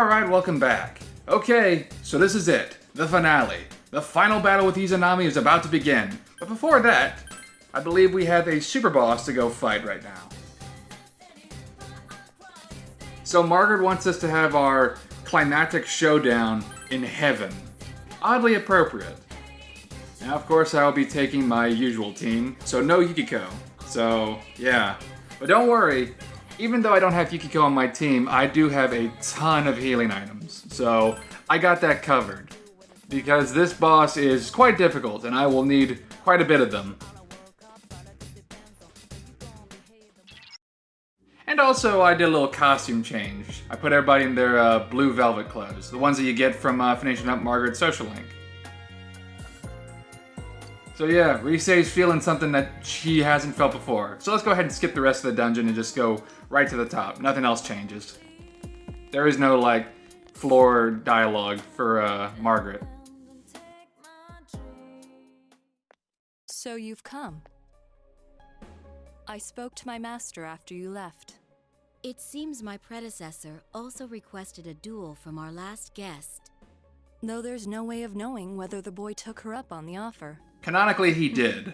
Alright, welcome back. Okay, so this is it. The finale. The final battle with Izanami is about to begin. But before that, I believe we have a super boss to go fight right now. So Margaret wants us to have our climactic showdown in heaven. Oddly appropriate. Now, of course, I'll be taking my usual team, so no Yukiko. So, yeah. But don't worry, even though I don't have Yukiko on my team, I do have a ton of healing items. So, I got that covered. Because this boss is quite difficult, and I will need quite a bit of them. And also, I did a little costume change. I put everybody in their blue velvet clothes. The ones that you get from finishing up Margaret's social link. So yeah, Risei's feeling something that she hasn't felt before. So let's go ahead and skip the rest of the dungeon and just go right to the top. Nothing else changes. There is no, like, floor dialogue for Margaret. So you've come. I spoke to my master after you left. It seems my predecessor also requested a duel from our last guest. Though there's no way of knowing whether the boy took her up on the offer. Canonically, he did.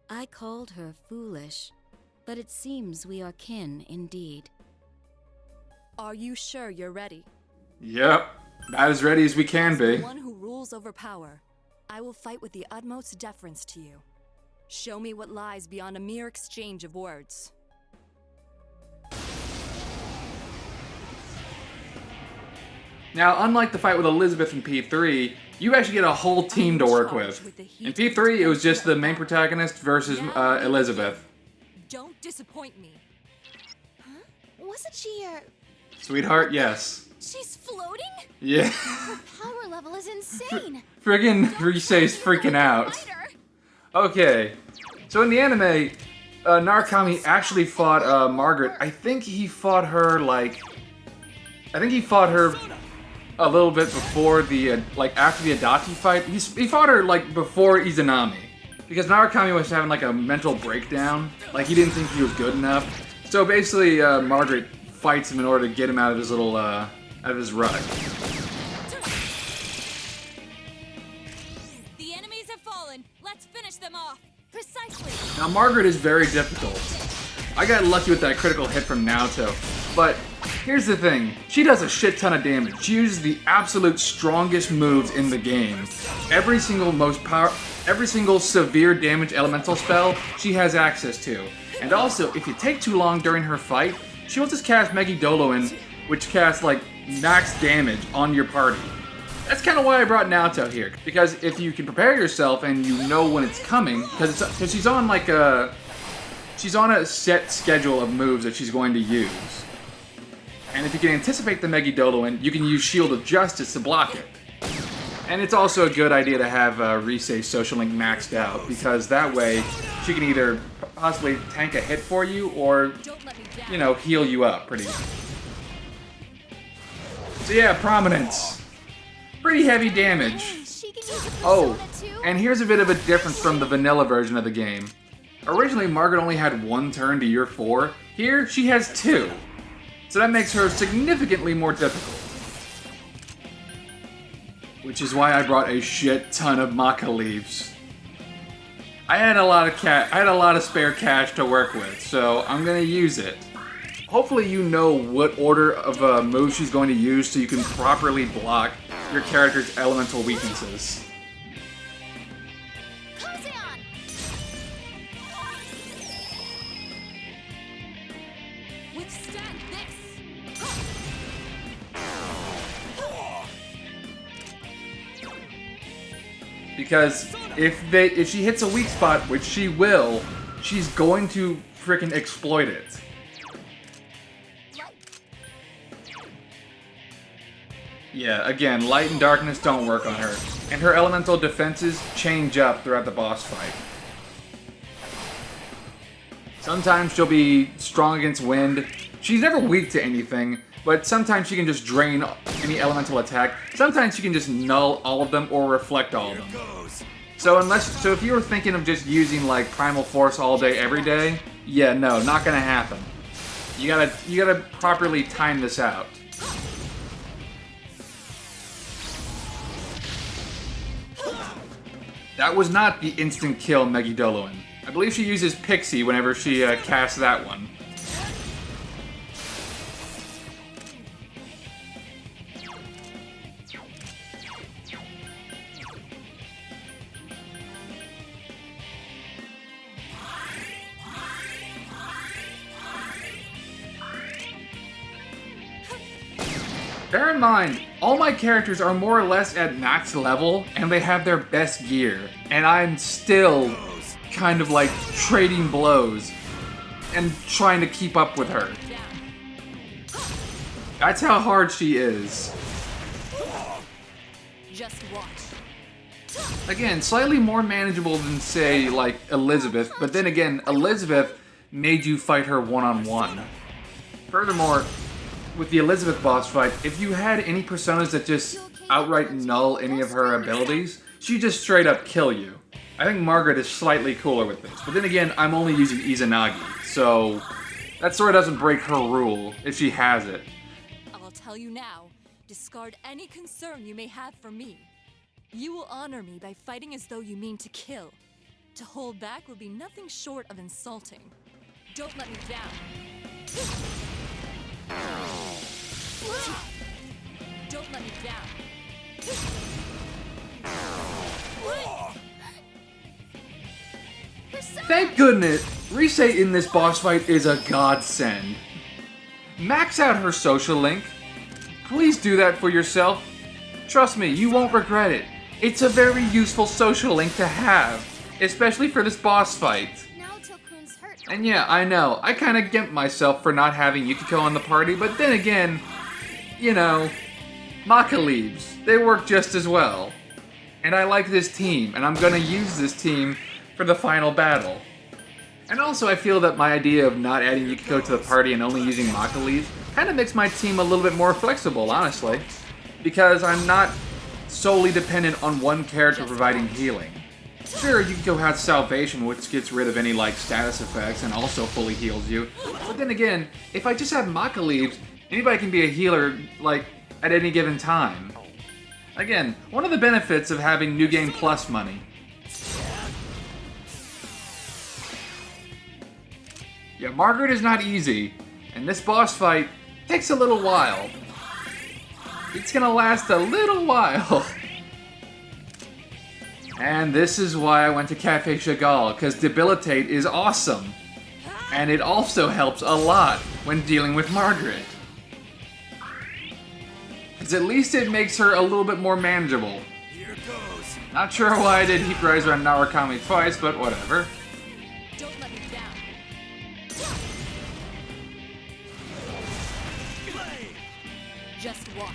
I called her foolish, but it seems we are kin indeed. Are you sure you're ready? Yep, about as ready as we can be. As the one who rules over power, I will fight with the utmost deference to you. Show me what lies beyond a mere exchange of words. Now, unlike the fight with Elizabeth in P3, you actually get a whole team to work with. In P3, it was just the main protagonist versus Elizabeth. Don't disappoint me. Huh? Wasn't she your... Sweetheart, yes. She's floating? Yeah. Her power level is insane. Friggin' Risei's freaking out. Okay, so in the anime, Narukami actually fought Margaret. I think he fought her a little bit before the, after the Adachi fight. He fought her, before Izanami. Because Narukami was having, a mental breakdown. He didn't think he was good enough. So basically, Margaret fights him in order to get him out of his little, out of his rut. The enemies have fallen. Let's finish them off. Precisely. Now, Margaret is very difficult. I got lucky with that critical hit from Naoto. But here's the thing, she does a shit ton of damage. She uses the absolute strongest moves in the game. Every single severe damage elemental spell she has access to. And also, if you take too long during her fight, she will just cast Megidoloin, which casts max damage on your party. That's kind of why I brought Naoto here, because if you can prepare yourself and you know when it's coming, because she's on a set schedule of moves that she's going to use. And if you can anticipate the Megidoloin, you can use Shield of Justice to block it. And it's also a good idea to have Risei's social link maxed out, because that way she can either possibly tank a hit for you or, heal you up pretty easy. So yeah, Prominence. Pretty heavy damage. Oh, and here's a bit of a difference from the vanilla version of the game. Originally, Margaret only had one turn to year 4. Here, she has 2. So that makes her significantly more difficult. Which is why I brought a shit ton of maca leaves. I had a lot of spare cash to work with, so I'm gonna use it. Hopefully you know what order of moves she's going to use so you can properly block your character's elemental weaknesses. Because if she hits a weak spot, which she will, she's going to frickin' exploit it. Yeah, again, light and darkness don't work on her. And her elemental defenses change up throughout the boss fight. Sometimes she'll be strong against wind. She's never weak to anything, but sometimes she can just drain any elemental attack. Sometimes she can just null all of them or reflect all of them. So if you were thinking of just using Primal Force all day, every day, yeah, no, not gonna happen. You gotta properly time this out. That was not the instant kill Megidoloan. I believe she uses Pixie whenever she casts that one. Bear in mind, all my characters are more or less at max level, and they have their best gear, and I'm still kind of like trading blows and trying to keep up with her. That's how hard she is. Just watch. Again, slightly more manageable than, say, like Elizabeth, but then again, Elizabeth made you fight her one-on-one. Furthermore, with the Elizabeth boss fight, if you had any personas that just outright null any of her abilities, she'd just straight up kill you. I think Margaret is slightly cooler with this, but then again, I'm only using Izanagi, so that sort of doesn't break her rule if she has it. I'll tell you now, discard any concern you may have for me. You will honor me by fighting as though you mean to kill. To hold back would be nothing short of insulting. Don't let me down. Don't let me down. Thank goodness, Rise in this boss fight is a godsend. Max out her social link. Please do that for yourself. Trust me, you won't regret it. It's a very useful social link to have, especially for this boss fight. And yeah, I know, I kinda gimped myself for not having Yukiko on the party, but then again, you know, Maka leaves. They work just as well. And I like this team, and I'm gonna use this team for the final battle. And also I feel that my idea of not adding Yukiko to the party and only using Maka leaves kinda makes my team a little bit more flexible, honestly. Because I'm not solely dependent on one character providing healing. Sure, Yukiko has Salvation, which gets rid of any, like, status effects and also fully heals you. But then again, if I just have Maka leaves, anybody can be a healer, like, at any given time. Again, one of the benefits of having New Game Plus money. Yeah, Margaret is not easy, and this boss fight takes a little while. It's gonna last a little while. And this is why I went to Cafe Chagall, because Debilitate is awesome. And it also helps a lot when dealing with Margaret. Because at least it makes her a little bit more manageable. Here goes. Not sure why I did Heat Riser on Narukami twice, but whatever. Don't let me down. Just watch.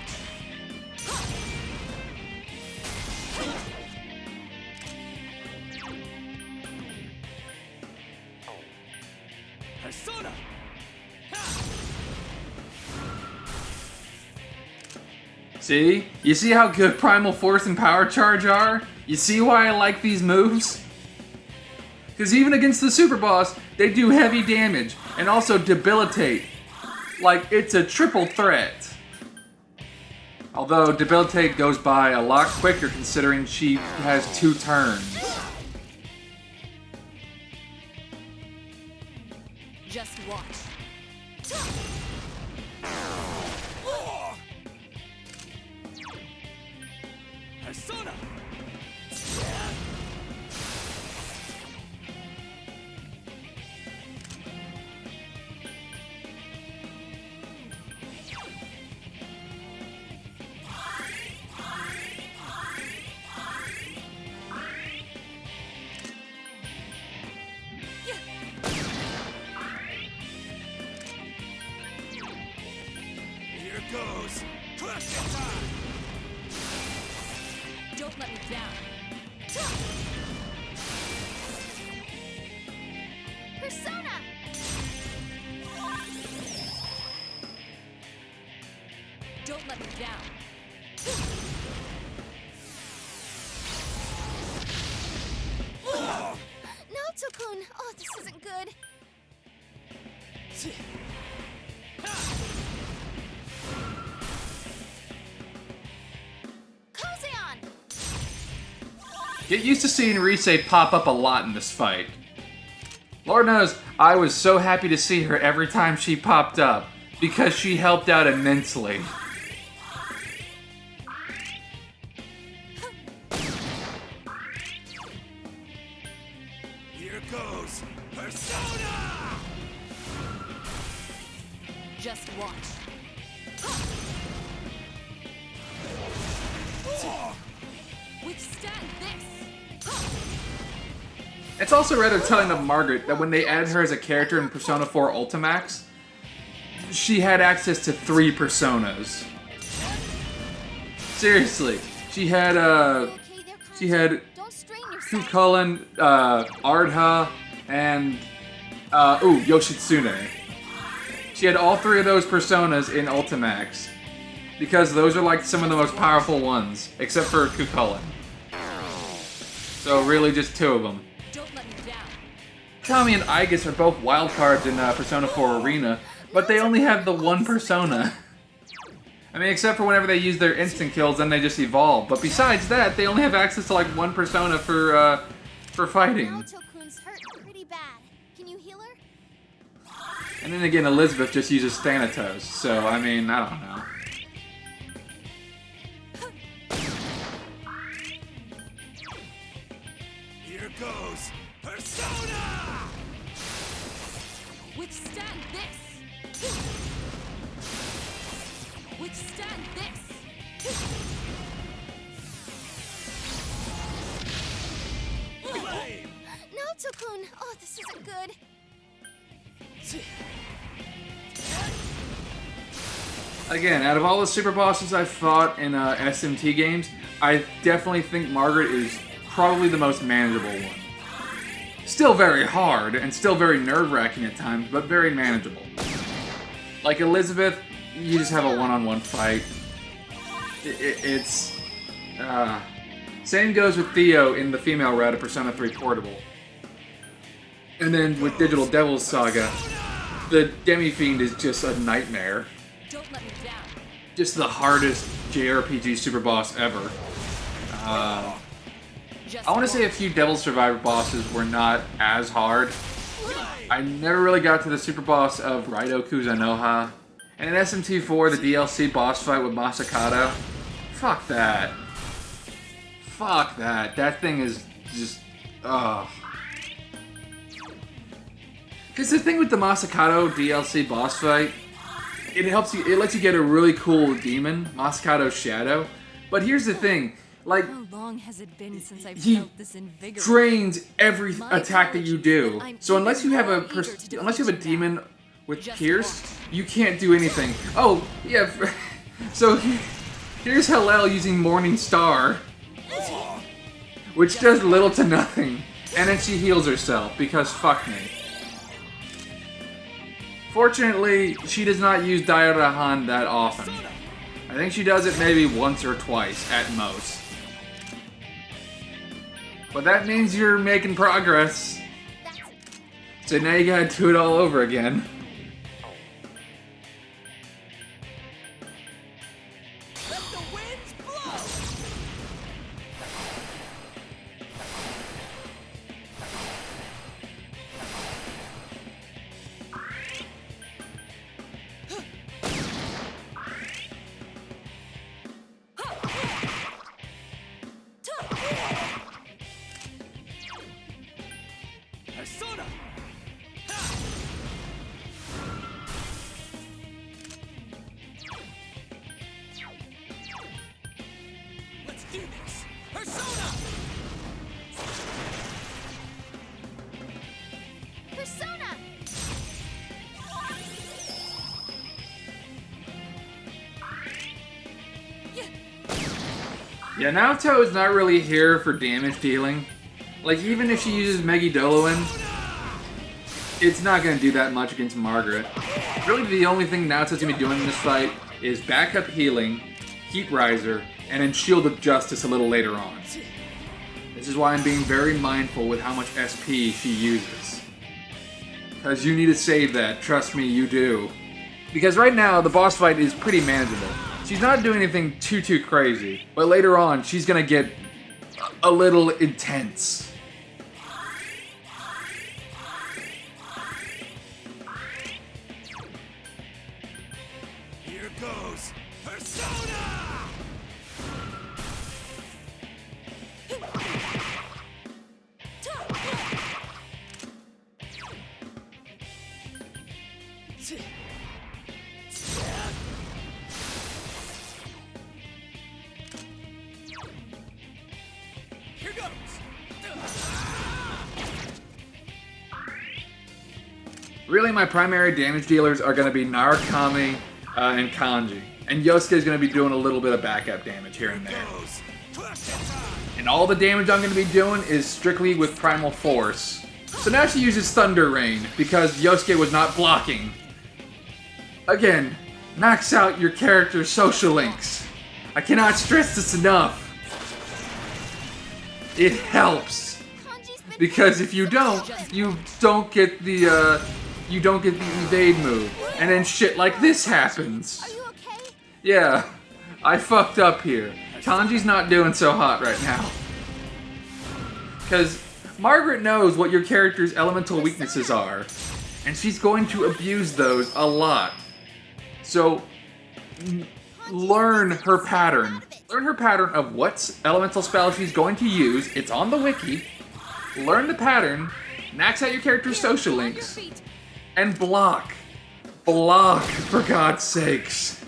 Persona. See? You see how good Primal Force and Power Charge are? You see why I like these moves? Because even against the Super Boss, they do heavy damage and also debilitate. Like, it's a triple threat. Although Debilitate goes by a lot quicker considering she has 2 turns. Just watch. Persona. Here goes. Don't let me down. Persona! Don't let me down. No, Tokun. Oh, this isn't good. Kozeon! Get used to seeing Rise pop up a lot in this fight. Lord knows, I was so happy to see her every time she popped up, because she helped out immensely. Here goes Persona! Just watch. Withstand this! It's also rather telling of Margaret that when they added her as a character in Persona 4 Ultimax, she had access to 3 personas. Seriously, she had Okay, they're conscious. Don't strain yourself. Kukulin, Ardha, and Yoshitsune. She had all 3 of those personas in Ultimax, because those are like some of the most powerful ones, except for Kukulin. So really just 2 of them. Don't let me down. Tommy and Aegis are both wildcards in Persona 4 Arena, but they only have the 1 persona. I mean, except for whenever they use their instant kills, then they just evolve. But besides that, they only have access to like 1 persona for fighting. Naoto-kun's hurt pretty bad. Can you heal her? And then again, Elizabeth just uses Thanatos, so I mean, I don't know. Here goes Persona! Withstand this! Withstand this! Flame! Naoto-kun! Oh, this isn't good. Again, out of all the super bosses I've fought in SMT games, I definitely think Margaret is probably the most manageable one. Still very hard, and still very nerve-wracking at times, but very manageable. Like Elizabeth, you just have a one-on-one fight. It's... Same goes with Theo in the female route of Persona 3 Portable. And then with Digital Devil's Saga, the Demi-Fiend is just a nightmare. Don't let me down. Just the hardest JRPG super boss ever. Just I want to say a few Devil Survivor bosses were not as hard. I never really got to the super boss of Raido Kuzunoha. And in SMT4, the DLC boss fight with Masakato. Fuck that. Fuck that. That thing is just... ugh. Because the thing with the Masakato DLC boss fight, it lets you get a really cool demon, Masakato's Shadow. But here's the thing, like, How long has it been since I've he felt this invigorating? drains every My attack that you knowledge do. that I'm So unless you even have more a eager to unless you have a defeat you demon now. with Just Pierce, watch. you can't do anything. Oh yeah, so here's Hallel using Morning Star, which does little to nothing, and then she heals herself because fuck me. Fortunately, she does not use Dairahan that often. I think she does it maybe once or twice at most. But that means you're making progress. So now you gotta do it all over again. Let the winds blow! Persona! Let's do this! Persona! Persona! Yeah, Naoto is not really here for damage dealing. Like, even if she uses Megidoloin, it's not gonna do that much against Margaret. Really, the only thing Naoto's gonna be doing in this fight is backup healing, keep Riser, and then Shield of Justice a little later on. This is why I'm being very mindful with how much SP she uses. Because you need to save that, trust me, you do. Because right now, the boss fight is pretty manageable. She's not doing anything too crazy, but later on, she's gonna get a little intense. Here goes Persona! Here goes! Really, my primary damage dealers are going to be Narukami and Kanji. And Yosuke is going to be doing a little bit of backup damage here and there. Goes Classic time! And all the damage I'm going to be doing is strictly with Primal Force. So now she uses Thunder Rain because Yosuke was not blocking. Again, max out your character's social links. I cannot stress this enough. It helps. Because if you don't get the evade move. And then shit like this happens. Are you okay? Yeah, I fucked up here. Kanji's not doing so hot right now. Because Margaret knows what your character's elemental weaknesses are. And she's going to abuse those a lot. So, learn her pattern. Learn her pattern of what elemental spell she's going to use. It's on the wiki. Learn the pattern. Max out your character's social links. And block. Block, for God's sakes.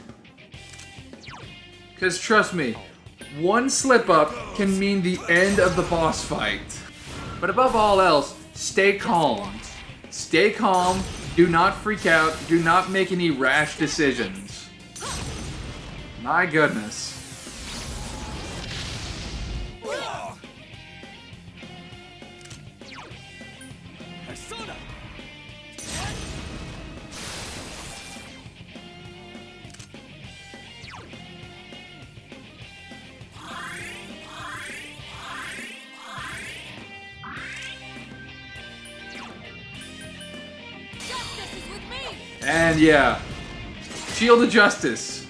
Because trust me, one slip up can mean the end of the boss fight. But above all else, stay calm. Stay calm, do not freak out, do not make any rash decisions. My goodness. Persona! Justice is with me! And yeah, Shield of Justice.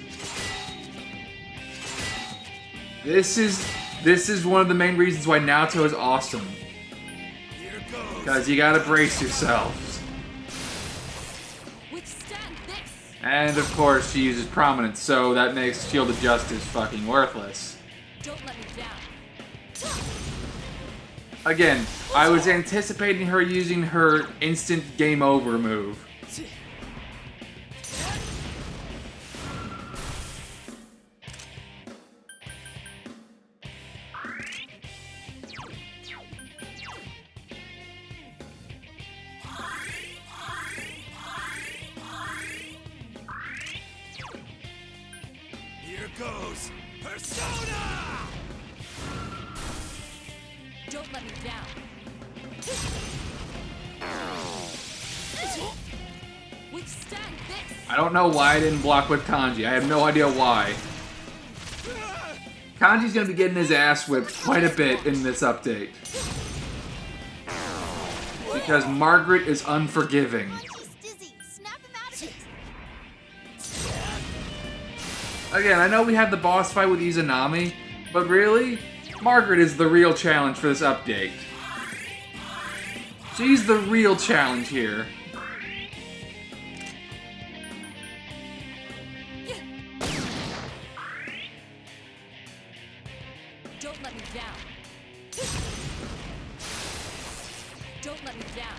This is one of the main reasons why Naruto is awesome. Here goes! Because you gotta brace yourselves. Withstand this! And of course she uses Prominence, so that makes Shield of Justice fucking worthless. Don't let me down. Again, I was anticipating her using her instant game over move. Here goes Persona! Don't let me down. Withstand this! I don't know why I didn't block with Kanji. I have no idea why. Kanji's gonna be getting his ass whipped quite a bit in this update. Because Margaret is unforgiving. He's dizzy. Snap him out of it. Again, I know we had the boss fight with Izanami, but really, Margaret is the real challenge for this update. She's the real challenge here. Don't let me down. Don't let me down.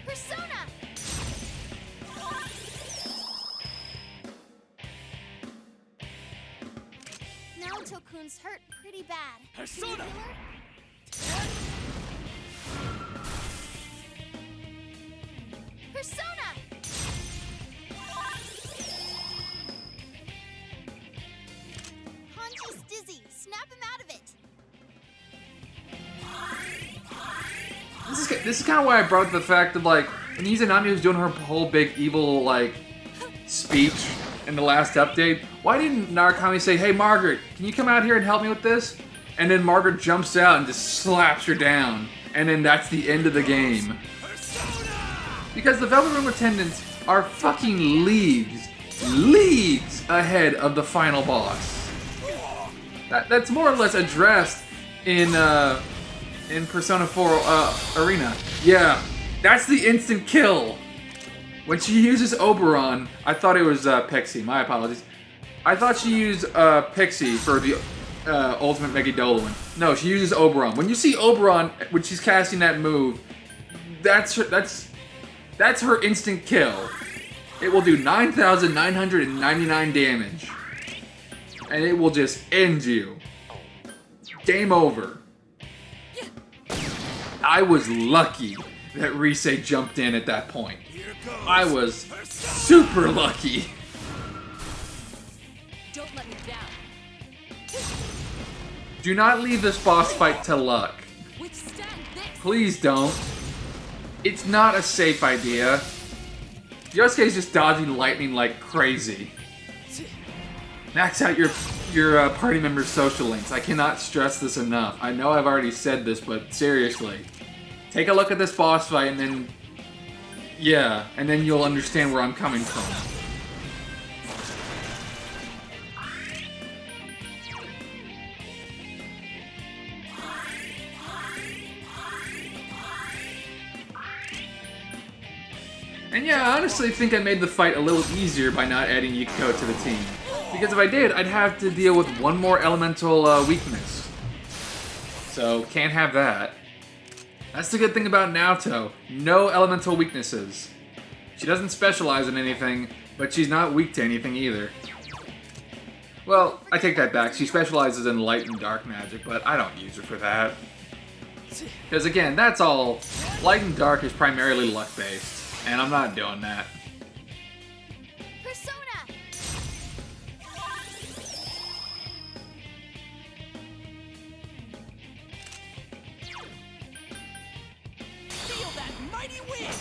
Persona! Naruto-kun's hurt pretty bad. Persona! Can you heal her? Persona! Hanji's dizzy. Snap him out of it. This is kind of why I brought up the fact of like when Izanami was doing her whole big evil like speech in the last update. Why didn't Narukami say, "Hey Margaret, can you come out here and help me with this?" And then Margaret jumps out and just slaps her down, and then that's the end of the game. Persona! Because the Velvet Room attendant are fucking leagues ahead of the final boss. That's more or less addressed in Persona 4 Arena. Yeah, that's the instant kill. When she uses Oberon, I thought it was Pixie. My apologies. I thought she used Pixie for the Ultimate Megidolian. No, she uses Oberon. When you see Oberon when she's casting that move, that's her instant kill. It will do 9,999 damage. And it will just end you. Game over. I was lucky that Rise jumped in at that point. I was super lucky. Don't let me down. Do not leave this boss fight to luck. Withstand this. Please don't. It's not a safe idea. Yosuke's just dodging lightning like crazy. Max out your party members' social links. I cannot stress this enough. I know I've already said this, but seriously. Take a look at this boss fight and then... yeah, and then you'll understand where I'm coming from. And yeah, I honestly think I made the fight a little easier by not adding Yukiko to the team. Because if I did, I'd have to deal with one more elemental weakness. So, can't have that. That's the good thing about Naoto. No elemental weaknesses. She doesn't specialize in anything, but she's not weak to anything either. Well, I take that back. She specializes in light and dark magic, but I don't use her for that. Because again, that's all... light and dark is primarily luck-based, and I'm not doing that. Persona! Feel that mighty wind!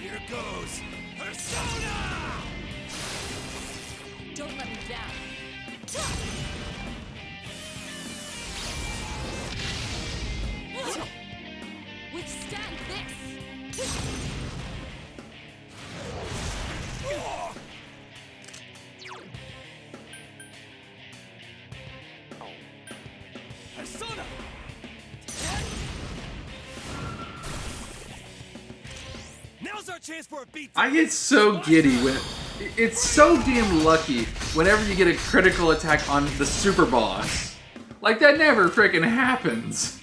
Here goes Persona! Don't let me down. Withstand this. Persona! Now's our chance for a beat. I get so giddy when... it's so damn lucky whenever you get a critical attack on the super boss. Like, that never freaking happens.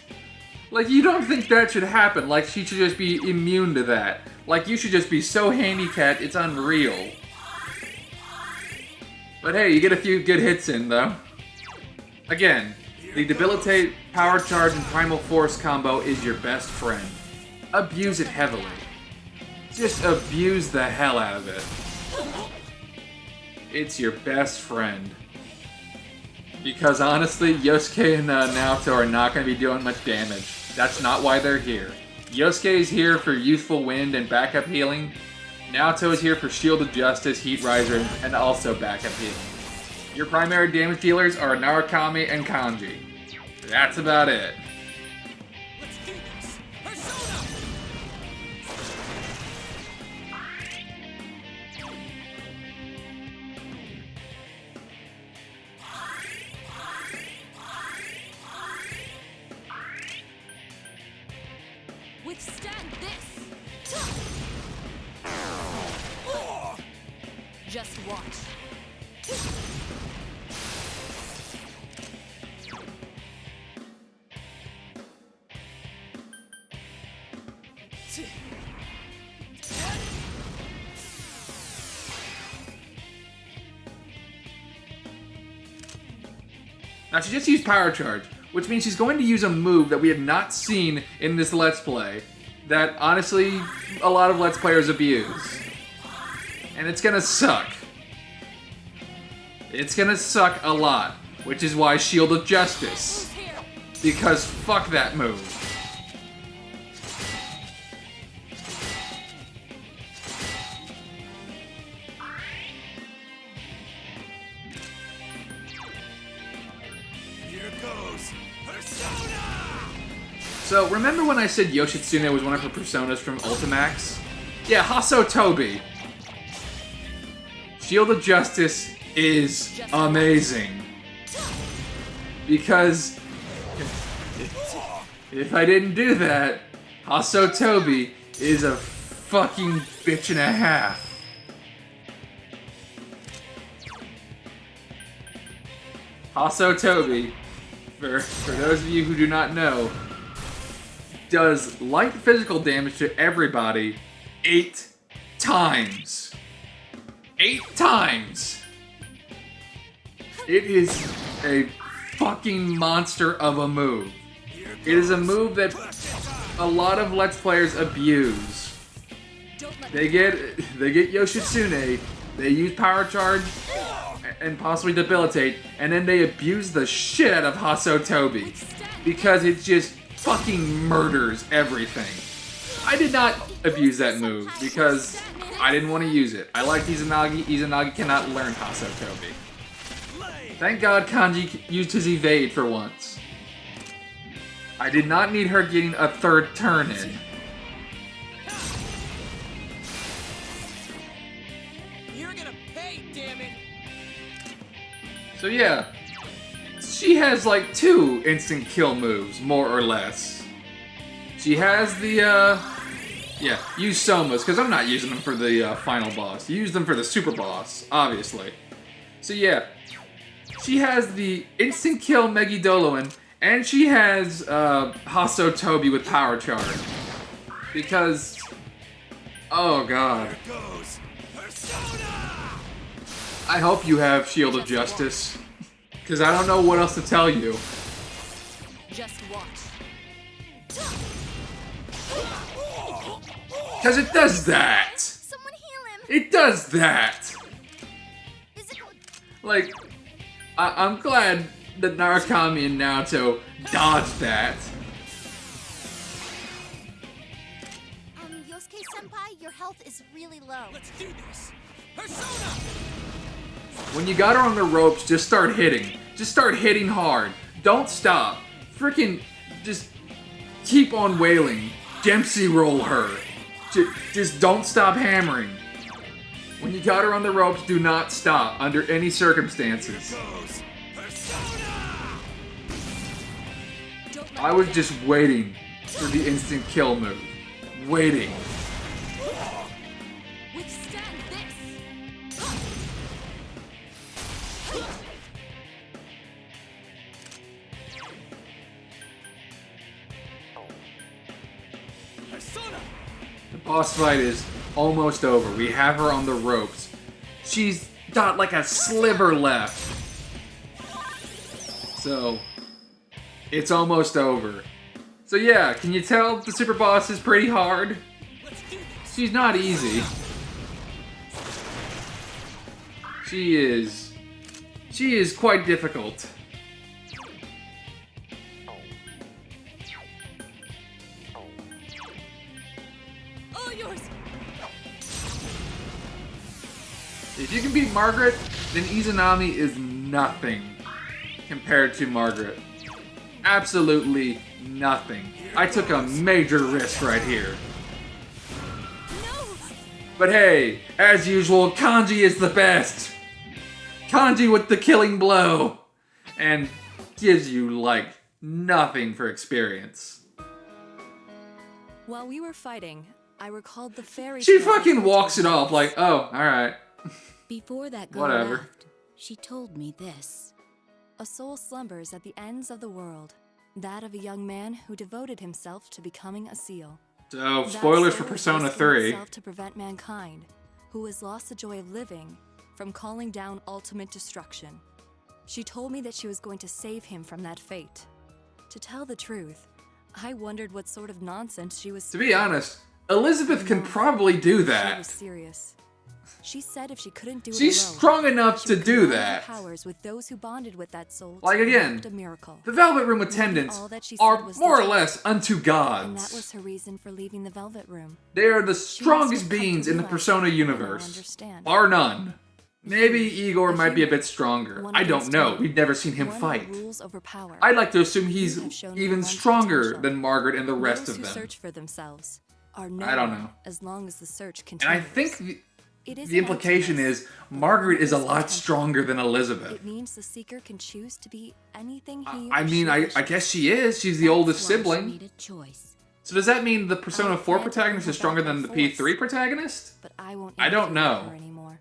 Like, you don't think that should happen. Like, she should just be immune to that. Like, you should just be so handicapped, it's unreal. But hey, you get a few good hits in, though. Again, the Debilitate, Power Charge, and Primal Force combo is your best friend. Abuse it heavily. Just abuse the hell out of it. It's your best friend. Because honestly, Yosuke and Naoto are not going to be doing much damage. That's not why they're here. Yosuke is here for Youthful Wind and backup healing. Naoto is here for Shield of Justice, Heat Riser, and also backup healing. Your primary damage dealers are Narukami and Kanji. That's about it. Let's do this! Persona! Withstand this. Just watch. Now, she just used Power Charge, which means she's going to use a move that we have not seen in this Let's Play, that, honestly, a lot of Let's Players abuse. And it's gonna suck. It's gonna suck a lot, which is why Shield of Justice. Who's here? Because fuck that move. Here goes Persona! So, remember when I said Yoshitsune was one of her personas from Ultimax? Yeah, Hasotobi. Shield of Justice is amazing. Because if I didn't do that, Hasotobi is a fucking bitch and a half. Hasotobi, for those of you who do not know, does light physical damage to everybody 8 times. 8 times! It is a fucking monster of a move. It is a move that a lot of Let's Players abuse. They get Yoshitsune, they use Power Charge and possibly Debilitate, and then they abuse the shit out of Hasotobi because it just fucking murders everything. I did not abuse that move because I didn't want to use it. I like Izanagi. Izanagi cannot learn Hasotobi. Thank God Kanji used his evade for once. I did not need her getting a third turn in. You're gonna pay, damn it! So yeah, she has like 2 instant kill moves, more or less. She has the, yeah, use Somas, because I'm not using them for the final boss. Use them for the super boss, obviously. So yeah, she has the instant kill Megidoloan, and she has Hasotobi with Power Charge. Because, oh god. Here goes Persona! I hope you have Shield of Justice, because I don't know what else to tell you. Just watch. Because it does that! Someone heal him! It does that! Physical. Like, I'm glad that Narukami and Naoto dodged that. Yosuke-senpai, your health is really low. Let's do this! Persona! When you got her on the ropes, just start hitting. Just start hitting hard. Don't stop. Freaking just keep on wailing. Dempsey roll her. Just don't stop hammering. When you got her on the ropes, do not stop under any circumstances. Goes Persona! Don't let I was just waiting for the instant kill move. Waiting. withstand this. Persona! The boss fight is almost over. We have her on the ropes. She's got like a sliver left. So, it's almost over. So yeah, can you tell the super boss is pretty hard? Let's do this! She's not easy. She is quite difficult. All yours. If you can beat Margaret, then Izanami is nothing compared to Margaret. Absolutely nothing. I took a major risk right here. No. But hey, as usual, Kanji is the best. Kanji with the killing blow. And gives you, like, nothing for experience. While we were fighting, I recalled the fairy. She tale fucking that walks it told me. off like, oh, alright. Before that girl Whatever. left, she told me this. A soul slumbers at the ends of the world. That of a young man who devoted himself to becoming a seal. So, That spoilers soul for Persona risks 3. himself to prevent mankind, who has lost the joy of living, from calling down ultimate destruction. She told me that she was going to save him from that fate. To tell the truth, I wondered what sort of nonsense she was. To be honest, Elizabeth can probably do She was that. serious. She said if she couldn't do it She's alone, strong enough she to would do combine her that. powers with those who bonded with that soul Like, to again, effect a miracle. The Velvet Room attendants all that she are said was more the or truth. less unto And that gods. was her reason for leaving the Velvet Room. They are the She must strongest have come to beings in the realize Persona that we all universe. understand. Bar none. Maybe Igor A might be a human, bit stronger. one I don't against know. one. We've never seen him One who fight. rules over power. I'd like to assume he's You have shown me even immense stronger potential. than Margaret and the rest Those of who them. search for themselves are I don't nowhere know. as long as the search And continues. I think It is the an implication emptiness, is but Margaret is a limitless lot potential. stronger than Elizabeth. It means the seeker can choose to be anything he I or mean, she I wishes. guess she is. She's the That's oldest why sibling. She made a choice. So does that mean the Persona I 4 plan to protagonist bring is her stronger back than the by force. P3 protagonist? But I won't I don't interfere with know. her anymore.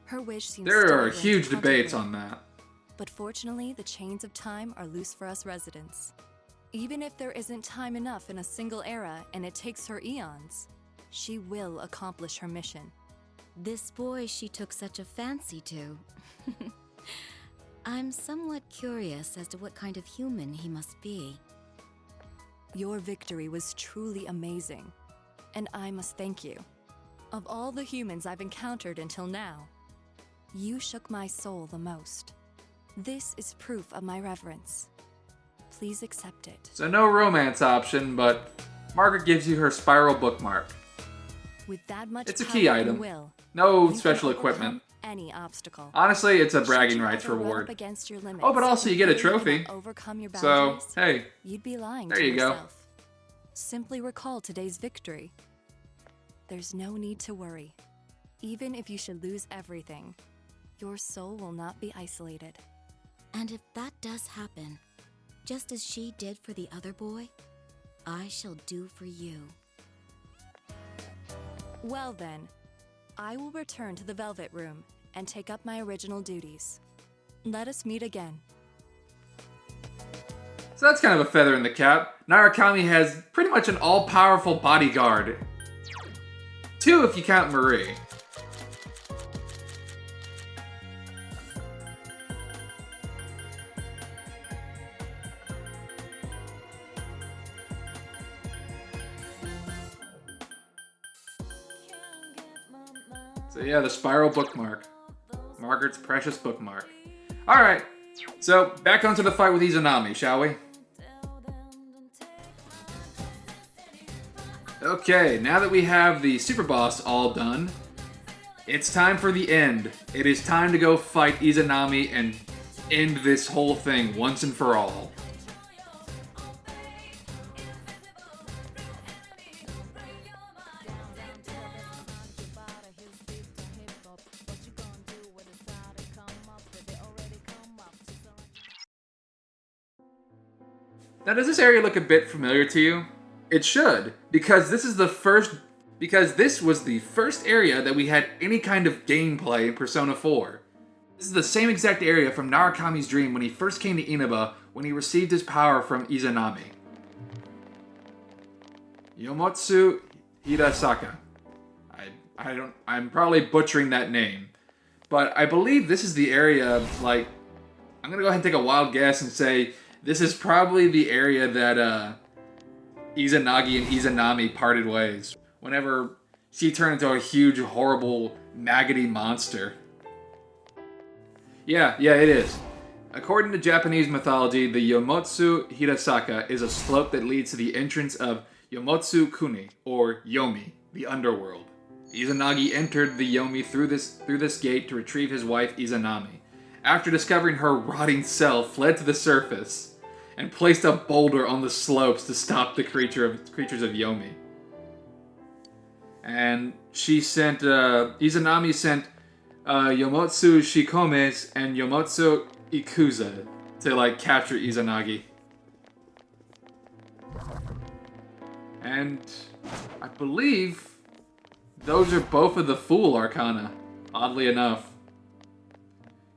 Her wish seems There are stubborn to huge debates contemplate. on that. But fortunately, the chains of time are loose for us residents. Even if there isn't time enough in a single era and it takes her eons, she will accomplish her mission. This boy she took such a fancy to. I'm somewhat curious as to what kind of human he must be. Your victory was truly amazing, and I must thank you. Of all the humans I've encountered until now, you shook my soul the most. This is proof of my reverence. Please accept it. So no romance option, but Margaret gives you her spiral bookmark. With that much It's a power key and item. will, No you special can overcome equipment. any obstacle. Honestly, it's a Should bragging you rights ever run up reward. against your limits Oh, but also you get a and feel you trophy. cannot overcome your So, boundaries, hey, you'd be lying there to you go. yourself. Simply recall today's victory. There's no need to worry. Even if you should lose everything, your soul will not be isolated. And if that does happen, just as she did for the other boy, I shall do for you. Well then, I will return to the Velvet Room and take up my original duties. Let us meet again. so that's kind of a feather in the cap. Narukami has pretty much an all-powerful bodyguard. 2 if you count Marie. So yeah, the spiral bookmark. Margaret's precious bookmark. Alright, so back onto the fight with Izanami, shall we? Okay, now that we have the super boss all done, it's time for the end. It is time to go fight Izanami and end this whole thing once and for all. Now, does this area look a bit familiar to you? It should, because this was the first area that we had any kind of gameplay in Persona 4. This is the same exact area from Narukami's dream when he first came to Inaba when he received his power from Izanami. Yomotsu Hirasaka. I'm probably butchering that name. But I believe this is the area, like, I'm gonna go ahead and take a wild guess and say this is probably the area that Izanagi and Izanami parted ways. Whenever she turned into a huge, horrible, maggoty monster. Yeah, it is. According to Japanese mythology, the Yomotsu Hirasaka is a slope that leads to the entrance of Yomotsu Kuni, or Yomi, the underworld. Izanagi entered the Yomi through this gate to retrieve his wife Izanami. After discovering her rotting self, fled to the surface and placed a boulder on the slopes to stop the creatures of Yomi. And Izanami sent Yomotsu Shikomes and Yomotsu Ikuza to capture Izanagi. And I believe those are both of the Fool Arcana, oddly enough.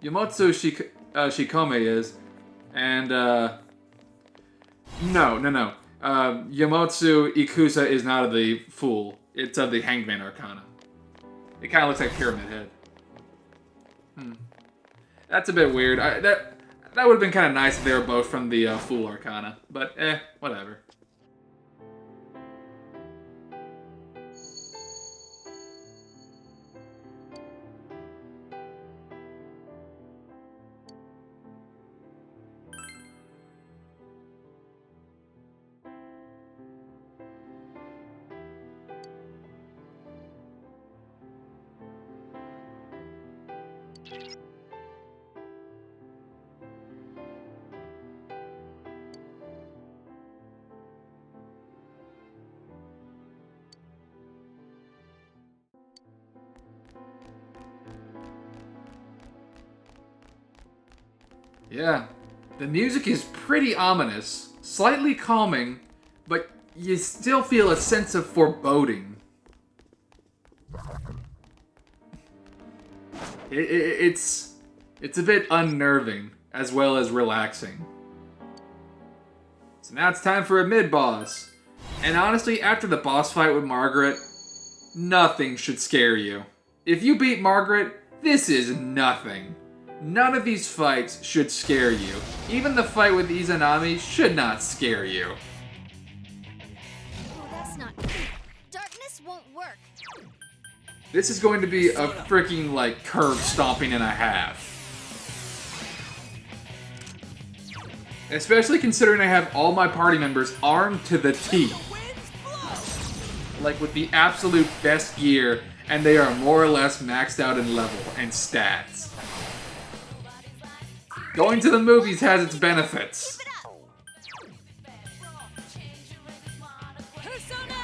Yomotsu Shikome is, and no. Yomotsu Ikusa is not of the Fool. It's of the Hangman Arcana. It kind of looks like Pyramid Head. That's a bit weird. That would have been kind of nice if they were both from the Fool Arcana. But, whatever. Yeah, the music is pretty ominous, slightly calming, but you still feel a sense of foreboding. It's a bit unnerving as well as relaxing. So now it's time for a mid-boss. And honestly, after the boss fight with Margaret, nothing should scare you. If you beat Margaret, this is nothing. None of these fights should scare you. Even the fight with Izanami should not scare you. Oh, that's not good. Darkness won't work. This is going to be a freaking, like, curb stomping and a half. Especially considering I have all my party members armed to the teeth. Like with the absolute best gear, and they are more or less maxed out in level and stats. Going to the movies has its benefits. Persona!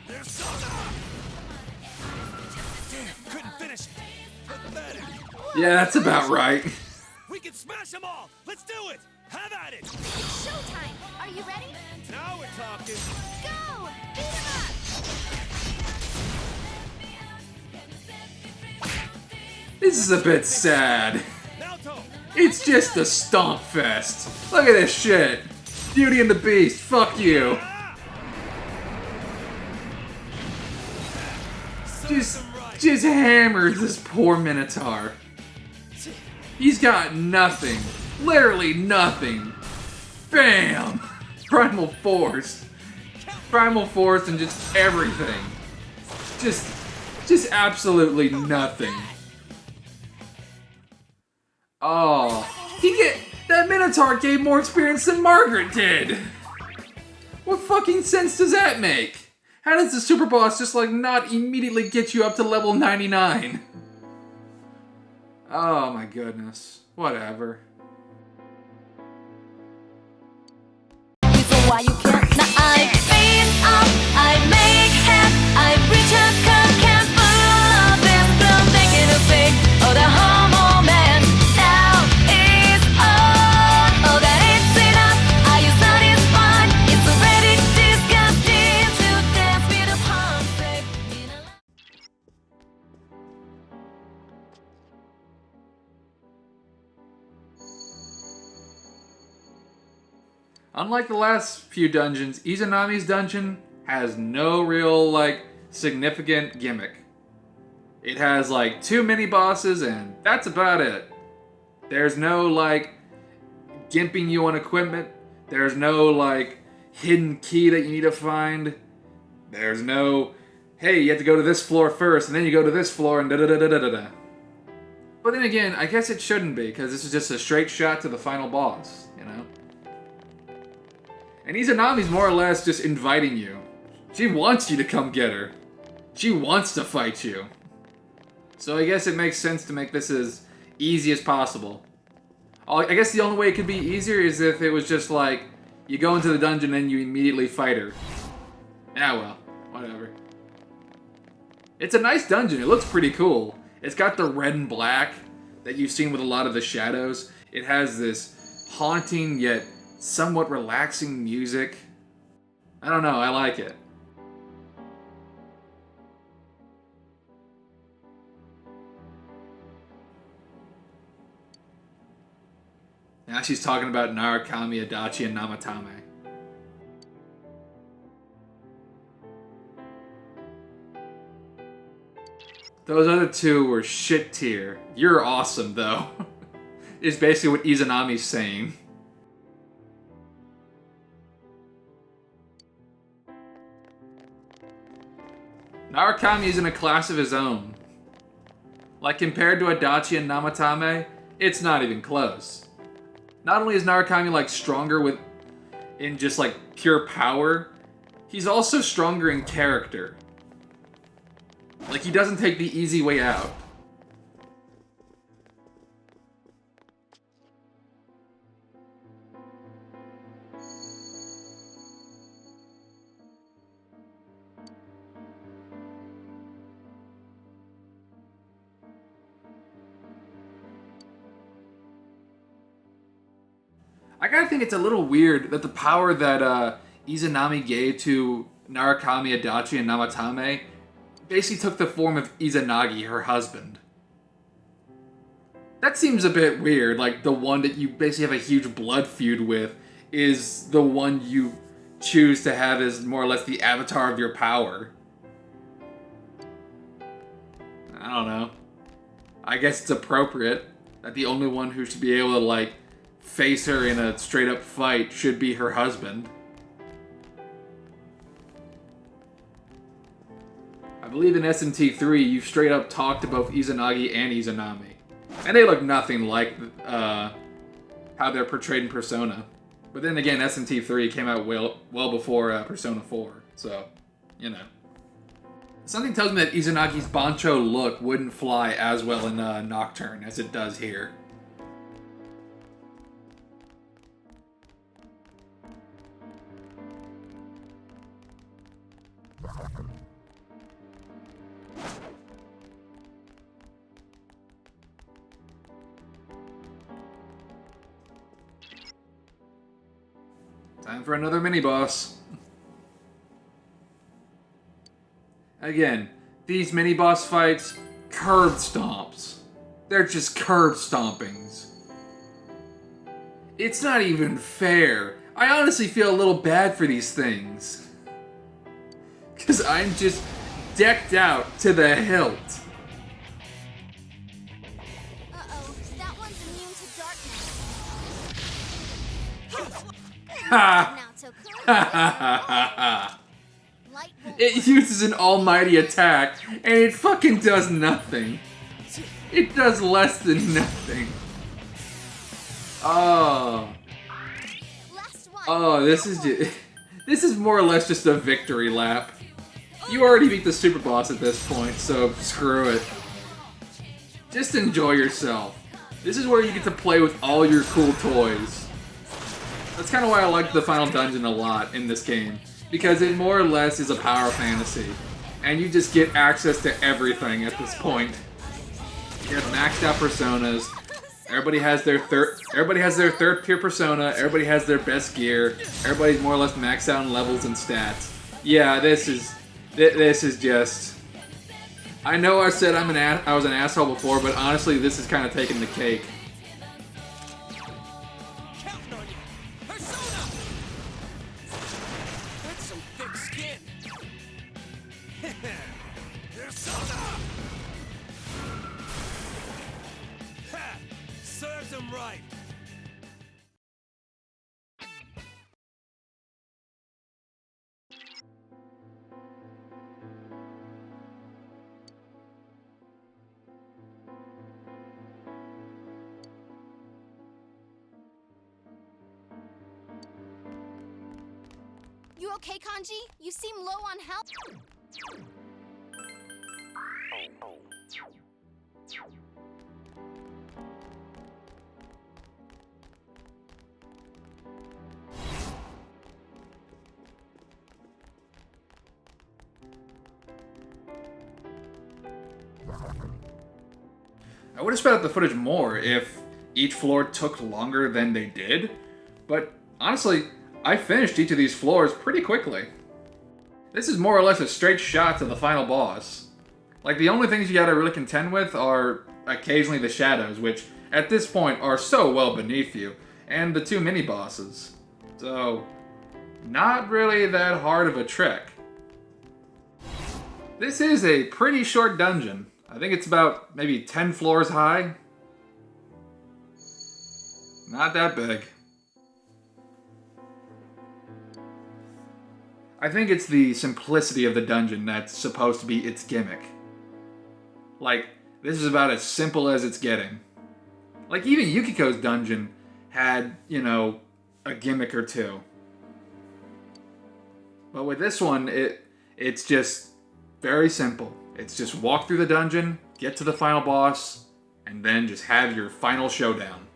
Persona! Damn, couldn't finish. Pathetic. Yeah, that's about right. We can smash them all. Let's do it. Have at it. It's showtime! Are you ready? Now we're talking. Go! Beat him up! This is a bit sad. Naoto. It's just a stomp fest. Look at this shit. Beauty and the Beast, fuck you. Just hammers this poor Minotaur. He's got nothing. Literally nothing. Bam! Primal Force. Primal Force and just everything. Just absolutely nothing. Oh, that Minotaur gave more experience than Margaret did. What fucking sense does that make? How does the super boss just like not immediately get you up to level 99? Oh my goodness. Whatever. Why you can't? Now I face up, I make head, I reach a curve, can't pull up and from making a fake. Oh, the homo man now is on. Oh, that it's enough. Are you satisfied? It's already disgusting to dance with a palm shape. Unlike the last few dungeons, Izanami's dungeon has no real, like, significant gimmick. It has, like, 2 mini-bosses, and that's about it. There's no, like, gimping you on equipment. There's no, like, hidden key that you need to find. There's no, hey, you have to go to this floor first, and then you go to this floor, and da-da-da-da-da-da. But then again, I guess it shouldn't be, because this is just a straight shot to the final boss, you know? And Izanami's more or less just inviting you. She wants you to come get her. She wants to fight you. So I guess it makes sense to make this as easy as possible. I guess the only way it could be easier is if it was just like, you go into the dungeon and you immediately fight her. Yeah, well, whatever. It's a nice dungeon. It looks pretty cool. It's got the red and black that you've seen with a lot of the shadows. It has this haunting yet somewhat relaxing music. I don't know, I like it. Now she's talking about Narukami, Adachi, and Namatame. Those other two were shit tier. You're awesome, though. Is basically what Izanami's saying. Narukami is in a class of his own. Like, compared to Adachi and Namatame, it's not even close. Not only is Narukami, like, stronger in just, like, pure power, he's also stronger in character. Like, he doesn't take the easy way out. I gotta think it's a little weird that the power that Izanami gave to Narukami, Adachi, and Namatame basically took the form of Izanagi, her husband. That seems a bit weird, like the one that you basically have a huge blood feud with is the one you choose to have as more or less the avatar of your power. I don't know. I guess it's appropriate that the only one who should be able to, like, face her in a straight-up fight should be her husband. I believe in SMT3, you straight up talked to both Izanagi and Izanami. And they look nothing like how they're portrayed in Persona. But then again, SMT3 came out well before Persona 4, so, you know. Something tells me that Izanagi's Bancho look wouldn't fly as well in Nocturne as it does here. Time for another mini-boss. Again, these mini-boss fights, curb stomps. They're just curb stompings. It's not even fair. I honestly feel a little bad for these things. Because I'm just decked out to the hilt. Uh-oh, that one's immune to darkness. Ha! Not so cool. Ha ha ha ha ha! Light won't It uses an almighty attack, and it fucking does nothing. It does less than nothing. Oh. Last one. Oh, this is more or less just a victory lap. You already beat the super boss at this point, so screw it. Just enjoy yourself. This is where you get to play with all your cool toys. That's kind of why I like the final dungeon a lot in this game, because it more or less is a power fantasy, and you just get access to everything at this point. You have maxed out personas. Everybody has their third tier persona. Everybody has their best gear. Everybody's more or less maxed out in levels and stats. Yeah, this is just. I know I said I was an asshole before, but honestly, this is kind of taking the cake. Counting on you. Persona! That's some thick skin. Persona! Ha! Serves him right. You okay, Kanji? You seem low on health. I would have sped up the footage more if each floor took longer than they did, but honestly, I finished each of these floors pretty quickly. This is more or less a straight shot to the final boss. Like, the only things you gotta really contend with are occasionally the shadows, which at this point are so well beneath you, and the two mini-bosses. So, not really that hard of a trick. This is a pretty short dungeon. I think it's about maybe 10 floors high. Not that big. I think it's the simplicity of the dungeon that's supposed to be its gimmick. Like, this is about as simple as it's getting. Like, even Yukiko's dungeon had, you know, a gimmick or two. But with this one, it's just very simple. It's just walk through the dungeon, get to the final boss, and then just have your final showdown.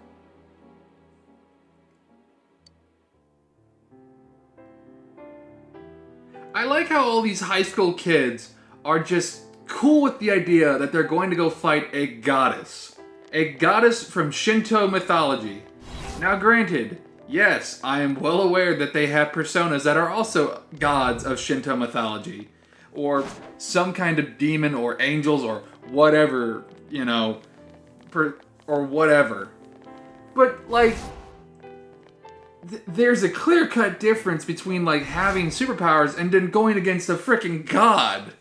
I like how all these high school kids are just cool with the idea that they're going to go fight a goddess. A goddess from Shinto mythology. Now granted, Yes, I am well aware that they have personas that are also gods of Shinto mythology. Or some kind of demon or angels or whatever, you know, or whatever. But, like, there's a clear-cut difference between, like, having superpowers and then going against a freaking god.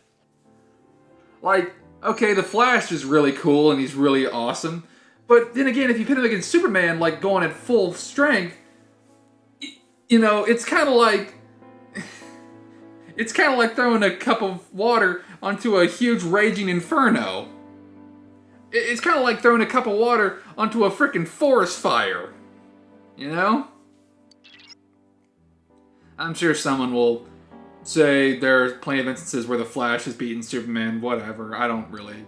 Like, okay, the Flash is really cool and he's really awesome. But then again, if you pit him against Superman, like, going at full strength, you know, it's kind of like... It's kind of like throwing a cup of water onto a huge raging inferno. It's kind of like throwing a cup of water onto a freaking forest fire. You know? I'm sure someone will say there's plenty of instances where the Flash has beaten Superman, whatever. I don't really...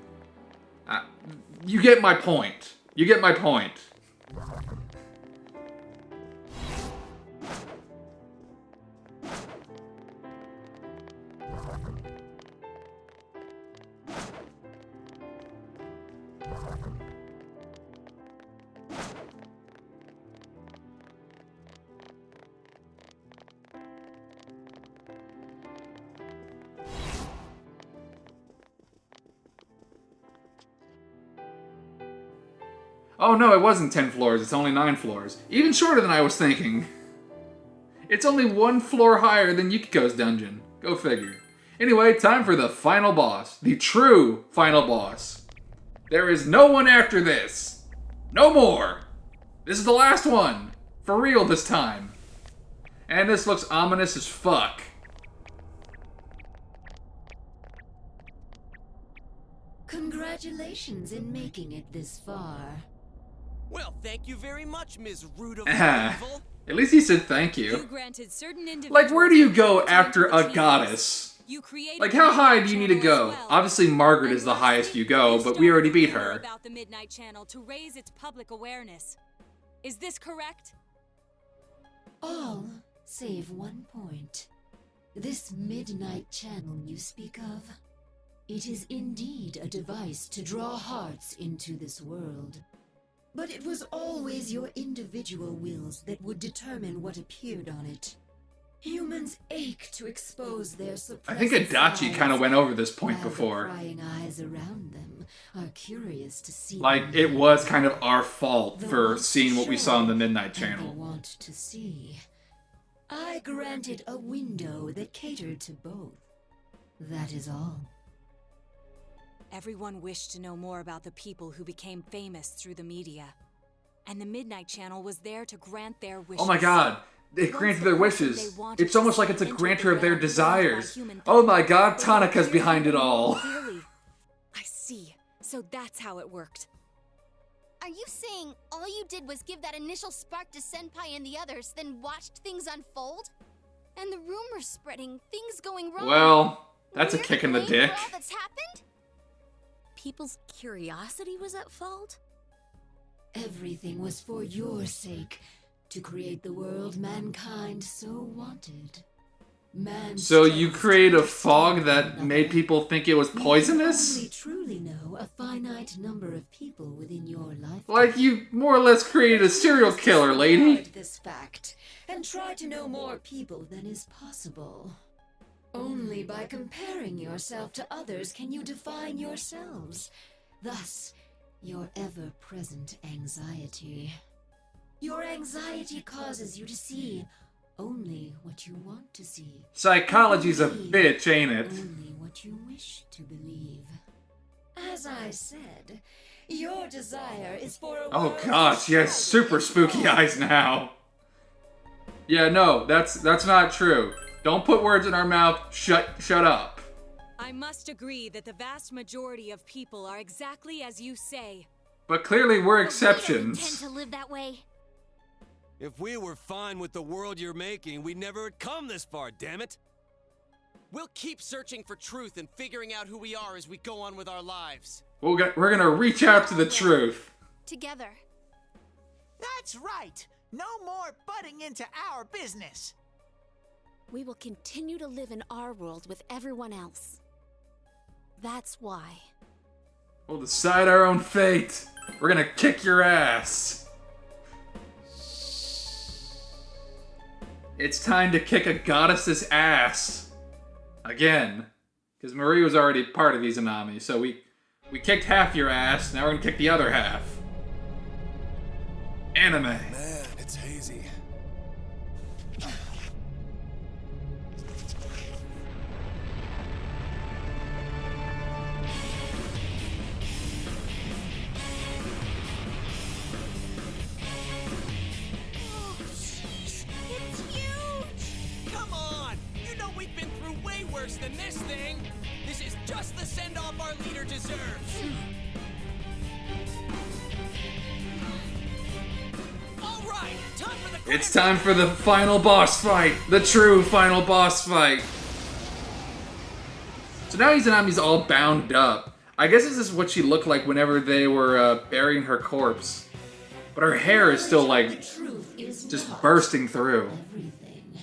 you get my point. You get my point. Oh no, it wasn't 10 floors, it's only 9 floors. Even shorter than I was thinking. It's only 1 floor higher than Yukiko's dungeon. Go figure. Anyway, time for the final boss. The true final boss. There is no one after this. No more. This is the last one. For real this time. And this looks ominous as fuck. Congratulations in making it this far. Well, thank you very much, Ms. Root of Evil. At least he said thank You you. granted certain individuals Like, where do you go the after a opportunity to goddess? You created Like, how the high Midnight do you need to Channel go? as well. Obviously, Margaret is the And highest you go, lastly, but you we already beat started her. about the Midnight Channel to raise its public awareness. Is this correct? All save one point. This midnight channel you speak of, it is indeed a device to draw hearts into this world. But it was always your individual wills that would determine what appeared on it. Humans ache to expose their suppressed I think Adachi kind of went over this point while before. The prying eyes around them are curious to see. Like, them it was kind of our fault the for ones seeing what we saw on the shown Midnight and they Channel. want to see. I granted a window that catered to both. That is all. Everyone wished to know more about the people who became famous through the media. And the Midnight Channel was there to grant their wishes. Oh my god, it Once granted the their person wishes. they wanted It's to almost like see it's a entered granter the of their realm beyond desires. by human Oh my thought, god, they Tanaka's appeared behind it even more all. clearly. I see. So that's how it worked. Are you saying all you did was give that initial spark to Senpai and the others, then watched things unfold? And the rumors spreading, things going wrong. Well, that's a We're kick in the blamed dick. for all that's happened? People's curiosity was at fault? Everything was for your sake, to create the world mankind so wanted. Man So you chose create to a fog understand that one made another. people think it was You poisonous? only truly know a finite number of people within your life. Like, you more or less created a serial killer, lady. Disregard this fact and try to know more people than is possible. Only by comparing yourself to others can you define yourselves. Thus, your ever-present anxiety. Your anxiety causes you to see only what you want to see. Psychology's a Believe bitch, ain't it? only what you wish to believe. As I said, your desire is for a Oh world god, she has shrouded super in spooky fog. eyes now. Yeah, no, that's not true. Don't put words in our mouth. Shut up. I must agree that the vast majority of people are exactly as you say. But clearly we're But we don't intend exceptions. to live that way. If we were fine with the world you're making, we'd never have come this far, damn it! We'll keep searching for truth and figuring out who we are as we go on with our lives. We're gonna reach out to the truth. Together. That's right! No more butting into our business! We will continue to live in our world with everyone else. That's why. We'll decide our own fate. We're gonna kick your ass. It's time to kick a goddess's ass. Again. Because Marie was already part of Izanami, so we kicked half your ass, now we're gonna kick the other half. Anime. Man, it's hazy. Oh, jeez, it's huge! Come on! You know we've been through way worse than this thing! This is just the send-off our leader deserves! Alright, time for the It's time for the final boss fight! The true final boss fight! So now Izanami's all bound up. I guess this is what she looked like whenever they were burying her corpse. But her hair is still like Truth is just not bursting through. everything.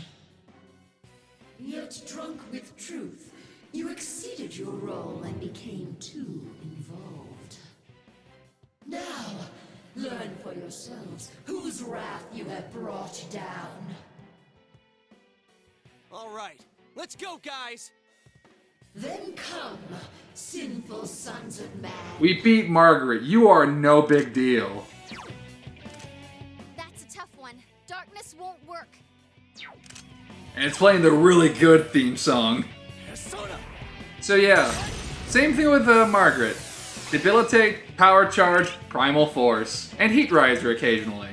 Yet drunk with truth, you exceeded your role and became too involved. Now, learn for yourselves whose wrath you have brought down. Alright, let's go, guys! Then come, sinful sons of man. We beat Margaret. You are no big deal. That's a tough one. Darkness won't work. And it's playing the really good theme song. Persona! So yeah, same thing with Margaret. Debilitate, power charge, primal force, and heat riser occasionally.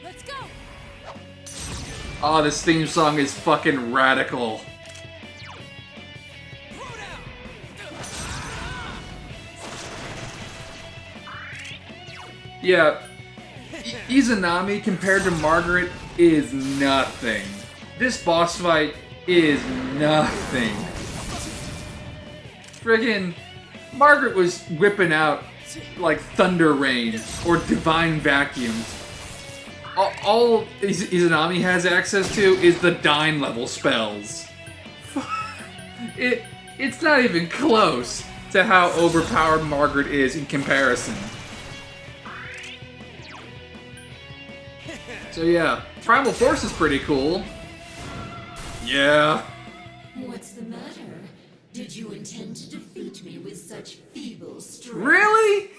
Let's go! Oh, this theme song is fucking radical. Throw down! Yeah, Izanami compared to Margaret is nothing. This boss fight is nothing. Friggin' Margaret was whipping out like thunder rain or divine vacuums. All Izanami has access to is the Dine level spells. It's not even close to how overpowered Margaret is in comparison. So yeah, Primal Force is pretty cool. Yeah. What's the matter? Did you intend to defeat me with such feeble strength? Really?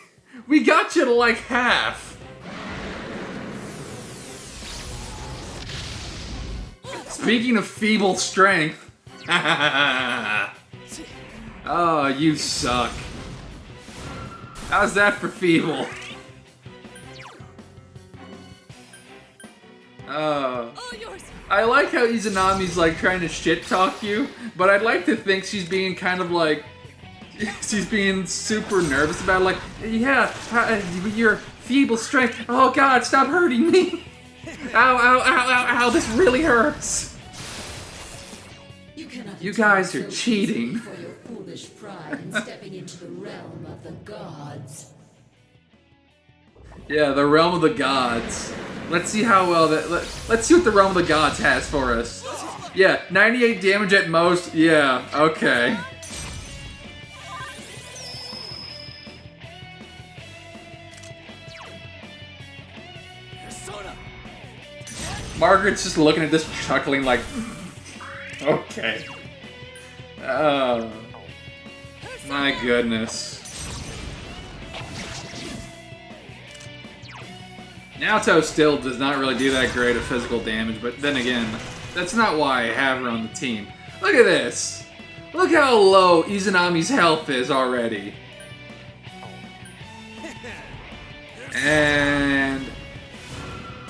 We got you to like half. Speaking of feeble strength. Oh, you suck. How's that for feeble? All yours! I like how Izanami's like trying to shit talk you, but I'd like to think she's being kind of like, she's being super nervous about it, like, yeah, your feeble strength. Oh God, stop hurting me! Ow, ow, ow, ow, ow! This really hurts. You guys are cheating. For your foolish pride in stepping into the realm of the gods. Yeah, the realm of the gods. Let's see how well that. Let's see what the realm of the gods has for us. Yeah, 98 damage at most. Yeah, okay. Persona! Margaret's just looking at this, chuckling like, okay. Oh, my goodness. Naoto still does not really do that great of physical damage, but then again, that's not why I have her on the team. Look at this! Look how low Izanami's health is already. And...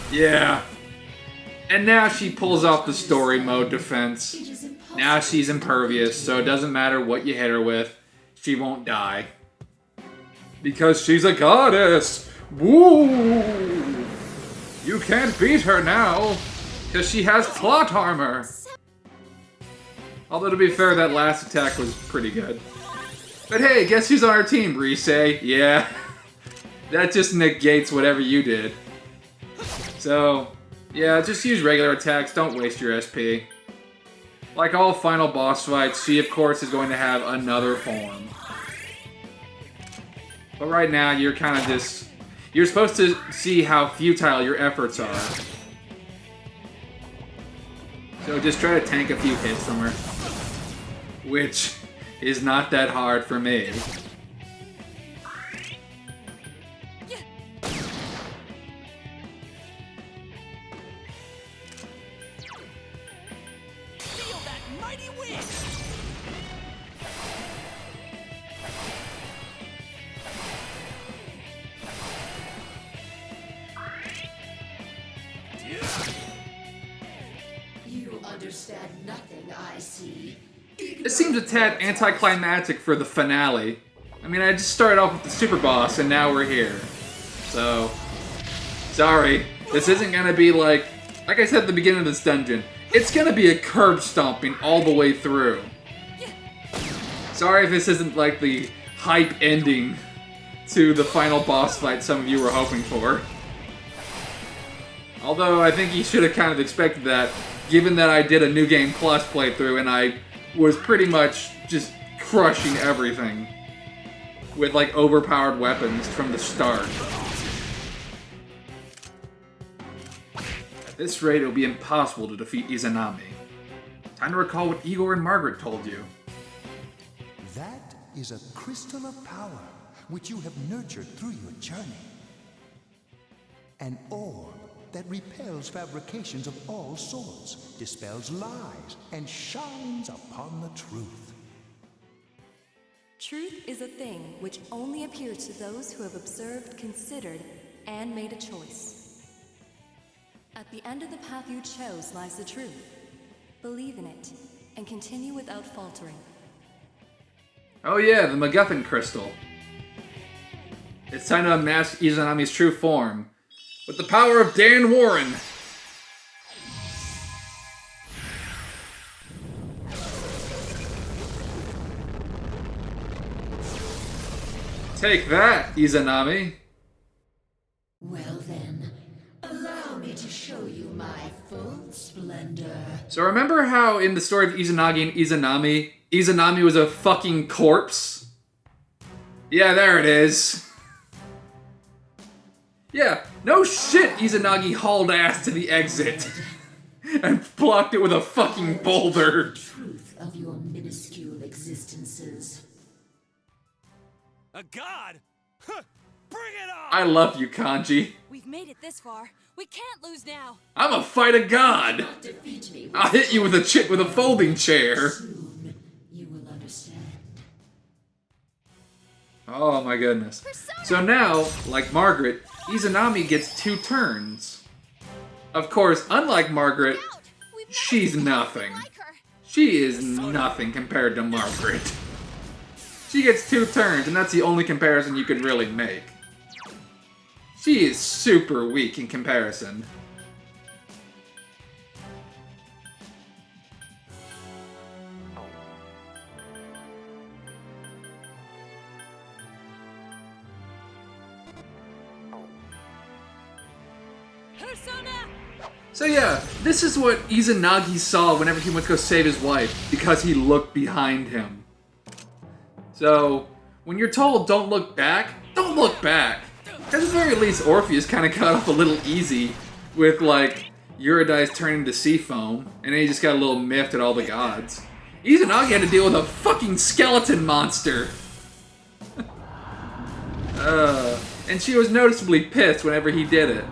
yeah. And now she pulls off the story mode defense. Now she's impervious, so it doesn't matter what you hit her with, she won't die. Because she's a goddess! Woo! You can't beat her now, because she has plot armor. Although to be fair, that last attack was pretty good. But hey, guess who's on our team, Rise? Yeah, that just negates whatever you did. So, yeah, just use regular attacks, don't waste your SP. Like all final boss fights, she of course is going to have another form. But right now, you're kind of just... You're supposed to see how futile your efforts are. So just try to tank a few hits from her. Which is not that hard for me. Feel that mighty wind! You understand nothing, I see. It seems a tad anticlimactic for the finale. I mean, I just started off with the super boss, and now we're here. So, sorry. This isn't gonna be like I said at the beginning of this dungeon, it's gonna be a curb stomping all the way through. Sorry if this isn't like the hype ending to the final boss fight some of you were hoping for. Although, I think you should have kind of expected that, given that I did a New Game Plus playthrough and I was pretty much just crushing everything with like overpowered weapons from the start. At this rate, it'll be impossible to defeat Izanami. Time to recall what Igor and Margaret told you. That is a crystal of power, which you have nurtured through your journey. An orb that repels fabrications of all sorts, dispels lies, and shines upon the truth. Truth is a thing which only appears to those who have observed, considered, and made a choice. At the end of the path you chose lies the truth. Believe in it, and continue without faltering. Oh yeah, the MacGuffin crystal. It's time to unmask Izanami's true form. With the power of Dan Warren. Take that, Izanami. Well then, allow me to show you my full splendor. So remember how in the story of Izanagi and Izanami, Izanami was a fucking corpse? Yeah, there it is. Yeah, no shit Izanagi hauled ass to the exit and blocked it with a fucking boulder. Truth of your minuscule existences. A god? Huh, bring it on! I love you, Kanji. We've made it this far. We can't lose now. I'm a fight a god. Defeat me. I'll hit you with a chick with a folding chair. Soon you will understand. Oh my goodness. So now, like Margaret, Izanami gets 2 turns. Of course, unlike Margaret, she's nothing. She is nothing compared to Margaret. She gets 2 turns, and that's the only comparison you could really make. She is super weak in comparison. So yeah, this is what Izanagi saw whenever he went to go save his wife, because he looked behind him. So, when you're told don't look back, don't look back. Because at the very least, Orpheus kind of got off a little easy with, like, Eurydice turning to sea foam, and then he just got a little miffed at all the gods. Izanagi had to deal with a fucking skeleton monster! And she was noticeably pissed whenever he did it.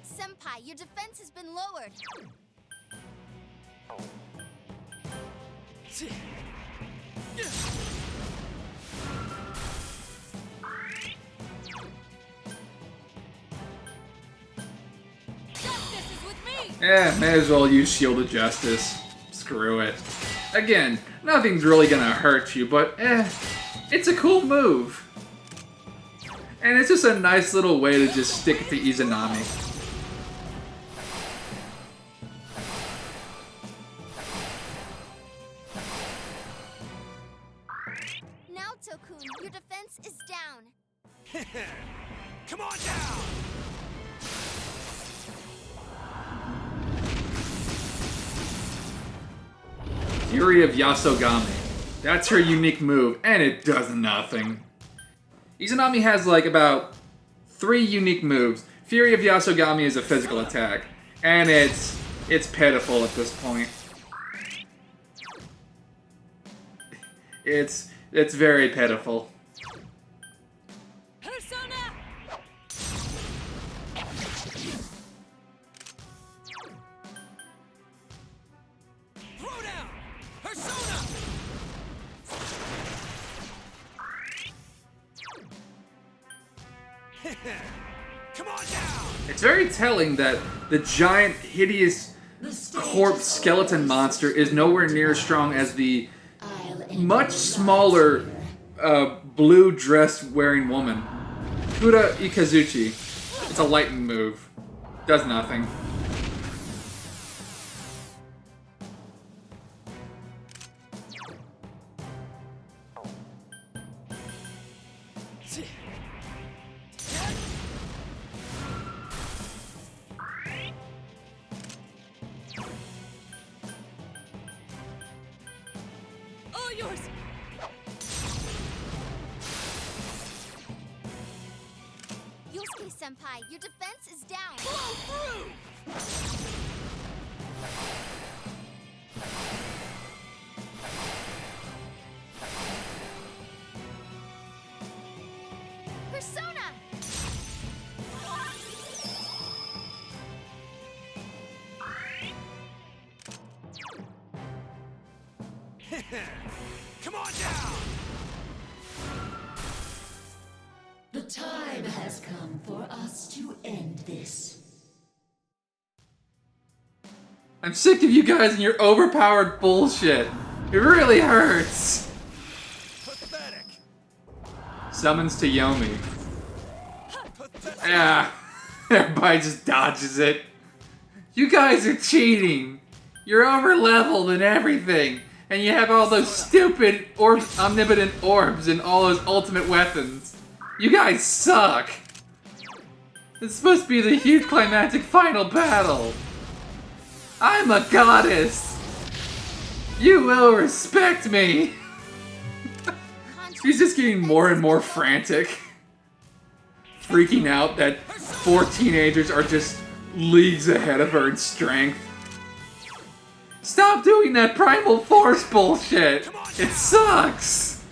Senpai, your defense has been lowered. Justice is with me! Eh, may as well use Shield of Justice. Screw it. Again, nothing's really gonna hurt you, but it's a cool move. And it's just a nice little way to just stick it to Izanami. Now, Tokun, your defense is down. Come on down! Fury of Yasogami. That's her unique move, and it does nothing. Izanami has like about 3 unique moves. Fury of Yasogami is a physical attack, and it's pitiful at this point. It's very pitiful. Persona! Throw down! Persona! Come on down! It's very telling that the giant, hideous corpse skeleton monster is nowhere near as strong as the much smaller blue dress wearing woman. Kuda Ikazuchi. It's a lightning move. Does nothing. All yours! Yusuke-senpai, your defense is down. Blow through! Persona! Come on down! The time has come for us to end this. I'm sick of you guys and your overpowered bullshit. It really hurts. Pathetic! Summons to Yomi. Pathetic! Yeah. Everybody just dodges it. You guys are cheating. You're over leveled and everything. And you have all those stupid omnipotent orbs and all those ultimate weapons. You guys suck. It's supposed to be the huge climactic final battle. I'm a goddess. You will respect me. She's just getting more and more frantic. Freaking out that 4 teenagers are just leagues ahead of her in strength. Stop doing that primal force bullshit! It sucks!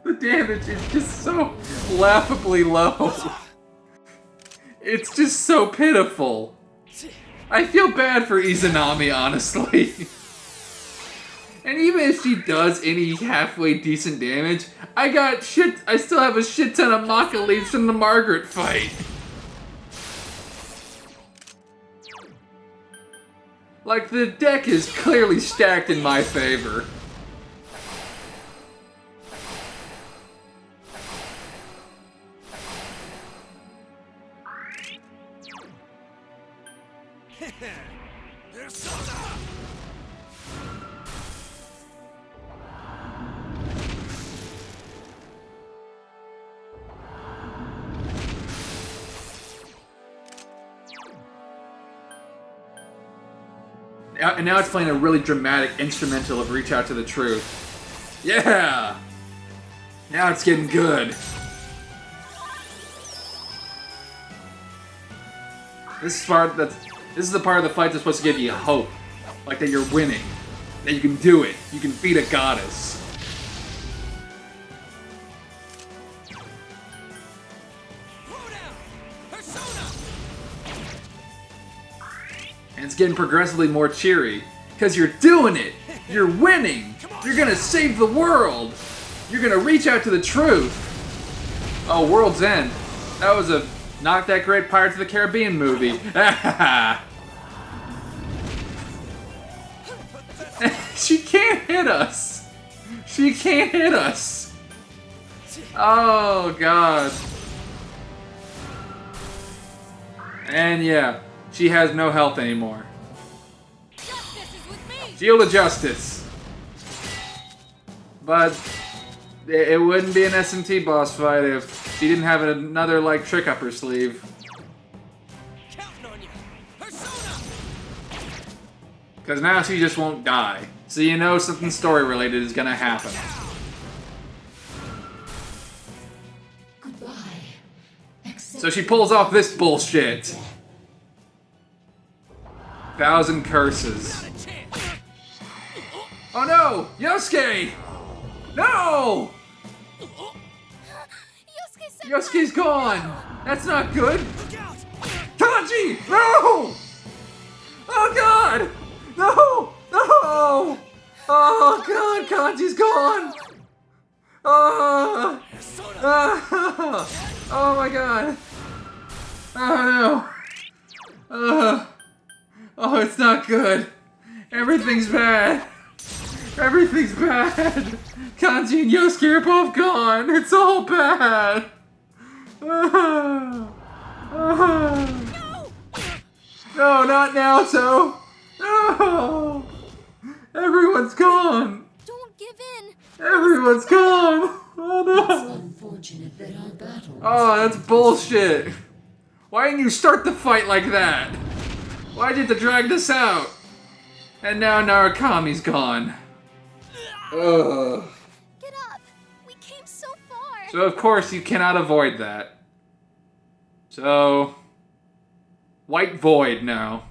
The damage is just so laughably low. It's just so pitiful. I feel bad for Izanami, honestly. And even if she does any halfway decent damage, I still have a shit ton of Maka leaves from the Margaret fight. Like, the deck is clearly stacked in my favor. Persona! And now it's playing a really dramatic instrumental of Reach Out to the Truth. Yeah! Now it's getting good. This is the part of the fight that's supposed to give you hope. Like that you're winning. That you can do it. You can beat a goddess. Throw down! Persona! And it's getting progressively more cheery. Because you're doing it! You're winning! You're gonna save the world! You're gonna reach out to the truth! Oh, World's End. That was a not that great Pirates of the Caribbean movie. She can't hit us! She can't hit us! Oh, God. And yeah, she has no health anymore. Justice is with me! Shield of Justice. But it wouldn't be an S&T boss fight if she didn't have another, like, trick up her sleeve. Counting on you! Persona! Because now she just won't die. So you know something story related is gonna happen. Goodbye. So she pulls off this bullshit. 1,000 curses. Oh no! Yosuke! No! Yosuke's gone! That's not good! Kanji! No! Oh god! No! No! Oh god, Kanji's gone! Oh, oh my god! Oh no! Oh, it's not good! Everything's bad! Everything's bad! Kanji and Yosuke are both gone! It's all bad! No, not Naoto! No! Everyone's gone! Don't give in! Everyone's gone! Oh no! Unfortunate that our battle. Oh, that's bullshit! Why didn't you start the fight like that? Why'd you have to drag this out? And now Narukami's gone. Ugh. Get up! We came so far! So of course you cannot avoid that. So... White Void now.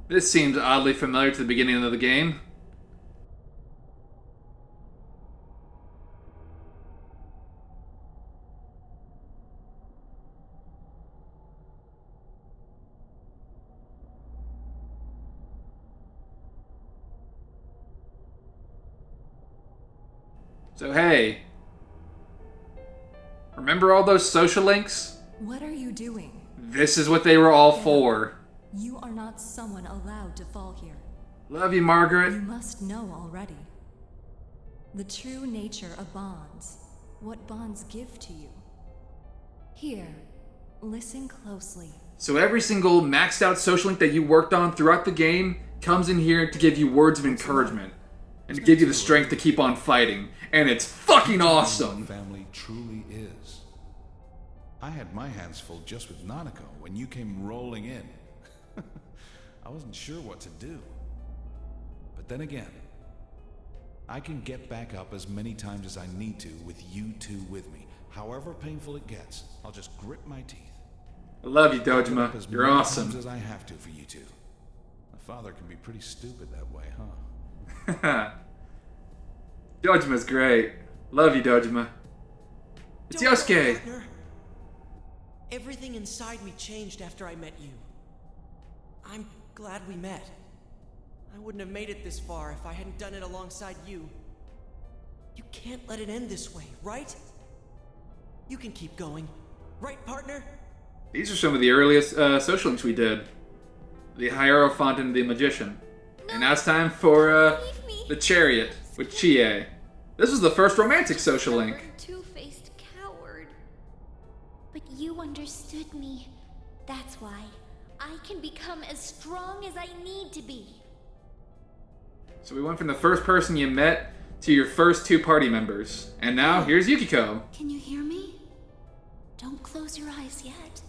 This seems oddly familiar to the beginning of the game. So hey, remember all those social links? What are you doing? This is what they were all for. You are not someone allowed to fall here. Love you, Margaret. You must know already. The true nature of bonds. What bonds give to you. Here, listen closely. So every single maxed out social link that you worked on throughout the game comes in here to give you words of encouragement. And to give you the strength to keep on fighting. And it's fucking awesome! Family truly is. I had my hands full just with Nanako when you came rolling in. I wasn't sure what to do. But then again, I can get back up as many times as I need to with you two with me. However painful it gets, I'll just grit my teeth. I love you, Get up Dojima. as You're many awesome. times as I have to for you two. A father can be pretty stupid that way, huh? Dojima's great. Love you, Dojima. It's Don't worry, Yosuke! partner. Everything inside me changed after I met you. I'm glad we met. I wouldn't have made it this far if I hadn't done it alongside you. You can't let it end this way, right? You can keep going. Right, partner? These are some of the earliest social links we did. The Hierophant and the Magician. And now it's time for Leave me. the Chariot with Chie. This was the first romantic social link. Two-faced coward. But you understood me. That's why I can become as strong as I need to be. So we went from the first person you met to your first two party members. And now here's Yukiko. Can you hear me? Don't close your eyes yet.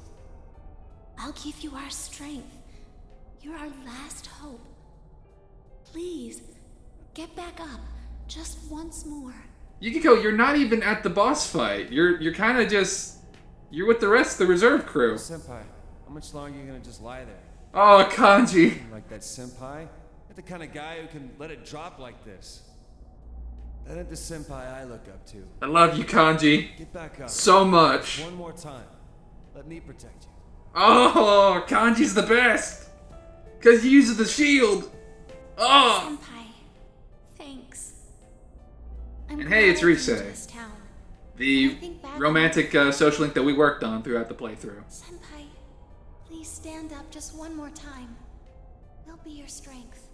I'll give you our strength. You're our last hope. Please, get back up. Just once more. Yukiko, you're not even at the boss fight. You're kind of just... You're with the rest of the reserve crew. Senpai, how much longer are you gonna just lie there? Oh, Kanji. Like that senpai? You're the kind of guy who can let it drop like this. That ain't the senpai I look up to. I love you, Kanji. Get back up. So much. One more time. Let me protect you. Oh, Kanji's the best. Because he uses the shield. Oh. Senpai, thanks. And hey, it's Rise. This town. The romantic social link that we worked on throughout the playthrough. Senpai, please stand up just one more time. We'll be your strength.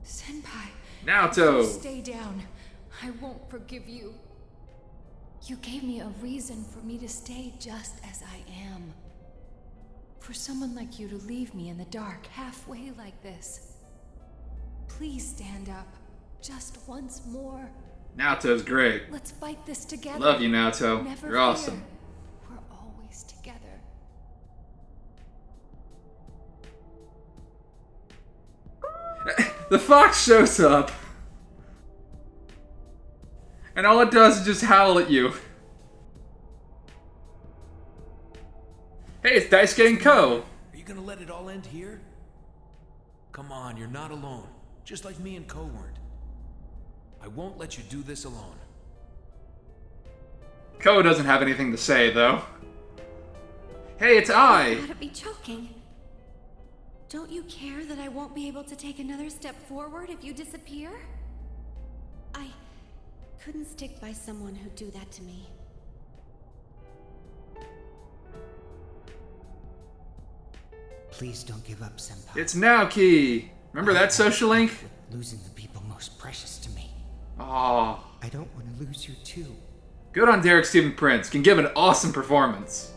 Senpai, Naoto. stay down. I won't forgive you. You gave me a reason for me to stay just as I am. For someone like you to leave me in the dark halfway like this. Please stand up. Just once more. Naoto's great. Let's fight this together. Love you, Naoto. Never You're awesome. fear. We're always together. The fox shows up. And all it does is just howl at you. Hey, it's Daisuke and Ko. Are you gonna let it all end here? Come on, you're not alone. Just like me and Ko weren't. I won't let you do this alone. Ko doesn't have anything to say, though. Hey, it's I. Gotta be choking. Don't you care that I won't be able to take another step forward if you disappear? I couldn't stick by someone who'd do that to me. Please don't give up, Senpai. It's Naoki. Remember that social link? Losing the people most precious to me. Aw. I don't want to lose you too. Good on Derek Stephen Prince. Can give an awesome performance.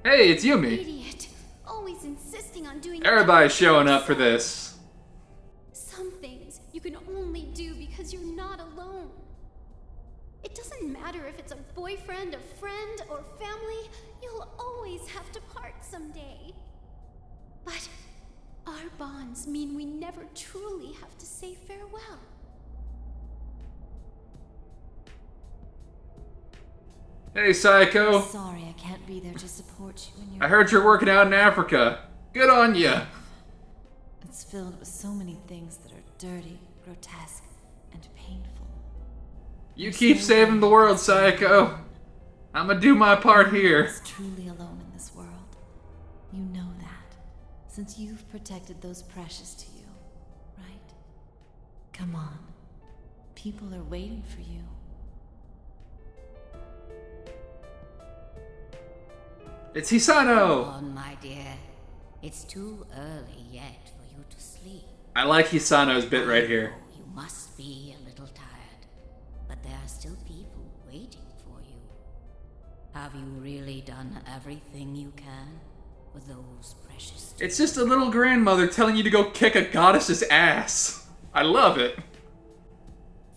Hey, it's Yumi. Idiot. Always insisting on doing Everybody's everything showing up for yourself. this. Some things you can only do because you're not alone. It doesn't matter if it's a boyfriend, a friend, or family, you'll always have to part someday. But our bonds mean we never truly have to say farewell. Hey, Psycho. Sorry I can't be there to support you in your... I heard you're working out in Africa. Good on ya. It's filled with so many things that are dirty, grotesque, and painful. You keep saving the world, Psycho. I'ma do my part here. It's truly alone in this world. You know that, since you've protected those precious to you, right? Come on. People are waiting for you. It's Hisano. On, my dear. It's too early yet for you to sleep. I like Hisano's bit right here. You must be a little tired, but there are still people waiting for you. Have you really done everything you can for those precious? It's just a little grandmother telling you to go kick a goddess's ass. I love it.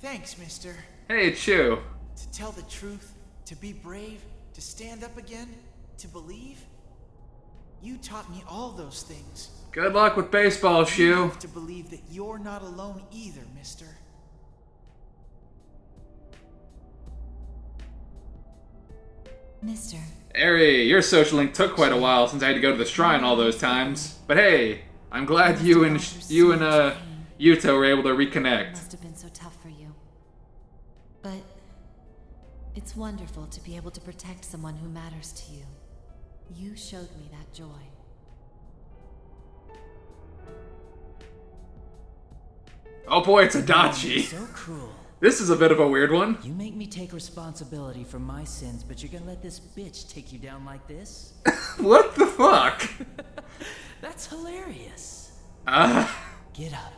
Thanks, mister. Hey, it's Shu. To tell the truth, to be brave, to stand up again, to believe. You taught me all those things. Good luck with baseball, You Shu. have to believe that you're not alone either, mister. Mister. Eri, your social link took quite a while since I had to go to the shrine all those times. But hey, I'm glad you and Yuto were able to reconnect. Must have been so tough for you. But it's wonderful to be able to protect someone who matters to you. You showed me that joy. Oh boy, it's Adachi. So cruel. This is a bit of a weird one. You make me take responsibility for my sins, but you're gonna let this bitch take you down like this? What the fuck? That's hilarious. Get up.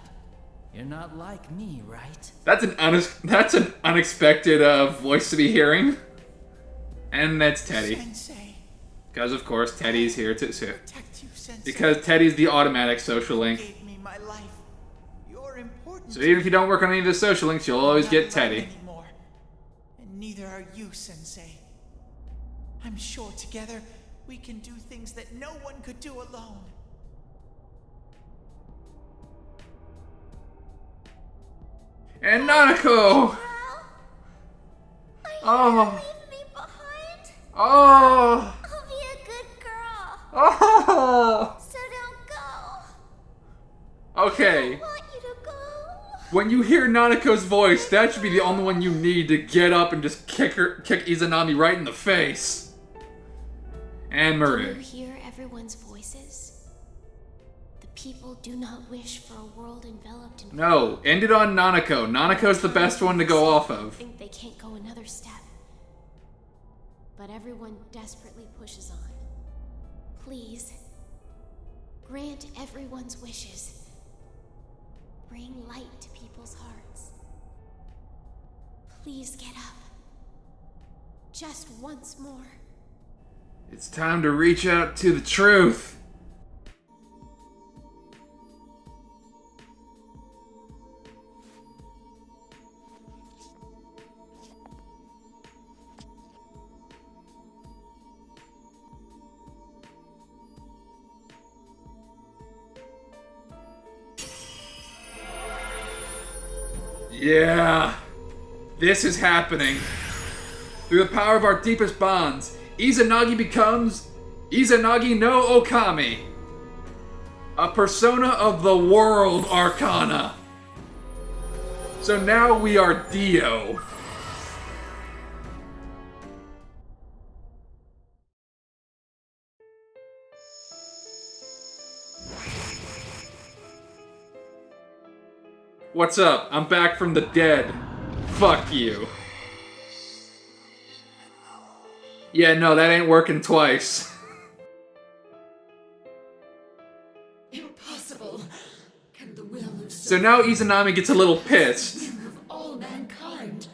You're not like me, right? That's an unexpected voice to be hearing. And that's Teddy. Sensei. Because of course Teddy's here to Protect you, Sensei. because Teddy's the automatic social link. Gave me my life. You're important. So even if you don't work on any of the social links, you'll always get Teddy. Anymore. And neither are you, Sensei. I'm sure together we can do things that no one could do alone. And Nanako! Oh! Leave me behind. Oh! I'll be a good girl. Oh! So don't go. Okay. I want you to go. When you hear Nanako's voice, that should be the only one you need to get up and just kick Izanami right in the face. And Do you Marie. hear everyone's voices? The people do not wish for a world enveloped in No, end it on Nanako. Nanako's the best one to go off of. think they can't go another step. But everyone desperately pushes on. Please, grant everyone's wishes. Bring light to people's hearts. Please get up. Just once more. It's time to reach out to the truth. Yeah. This is happening. Through the power of our deepest bonds, Izanagi becomes Izanagi no Okami. A persona of the world arcana. So now we are Dio. What's up? I'm back from the dead. Fuck you. Yeah, no, that ain't working twice. Impossible. Can the will of So now Izanami gets a little pissed. of all mankind?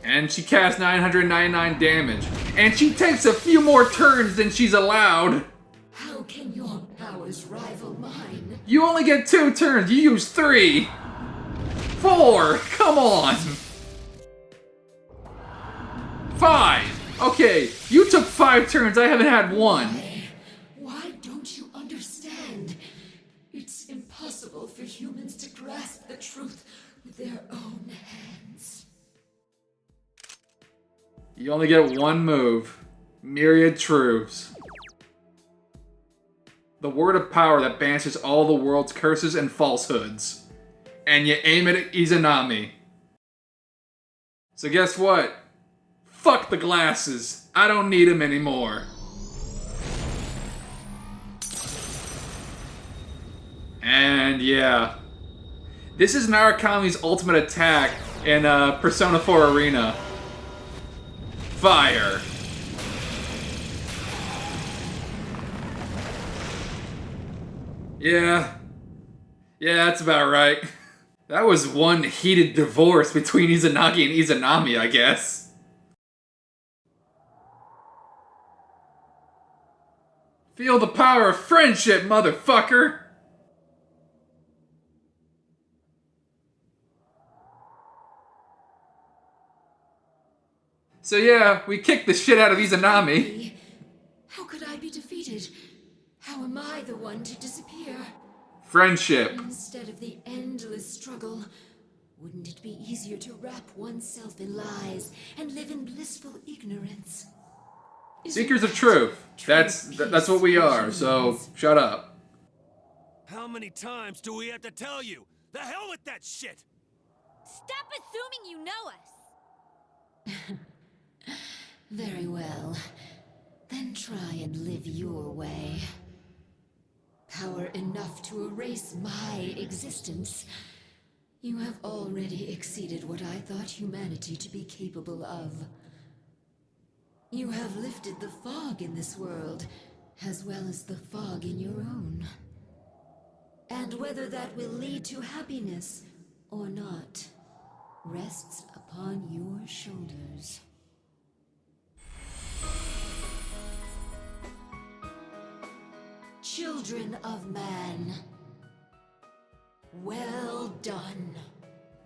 And she casts 999 damage. And she takes a few more turns than she's allowed. How can your powers rival mine? You only get 2 turns. You use 3. 4. Come on. 5. Okay, you took 5 turns. I haven't had 1. Why don't you understand? It's impossible for humans to grasp the truth with their own hands. You only get 1 move. Myriad Truths. The word of power that banishes all the world's curses and falsehoods. And you aim it at Izanami. So guess what? Fuck the glasses. I don't need them anymore. And yeah. This is Narukami's ultimate attack in Persona 4 Arena. Fire. Yeah, that's about right. That was one heated divorce between Izanagi and Izanami, I guess. Feel the power of friendship, motherfucker! So yeah, we kicked the shit out of Izanami. How could I be defeated? How am I the one to disappear? Friendship. Instead of the endless struggle, wouldn't it be easier to wrap oneself in lies and live in blissful ignorance? Seekers of truth. That's what we are, so shut up. How many times do we have to tell you? The hell with that shit! Stop assuming you know us! Very well. Then try and live your way. Power enough to erase my existence. You have already exceeded what I thought humanity to be capable of. You have lifted the fog in this world, as well as the fog in your own. And whether that will lead to happiness or not, rests upon your shoulders. Children of man, well done.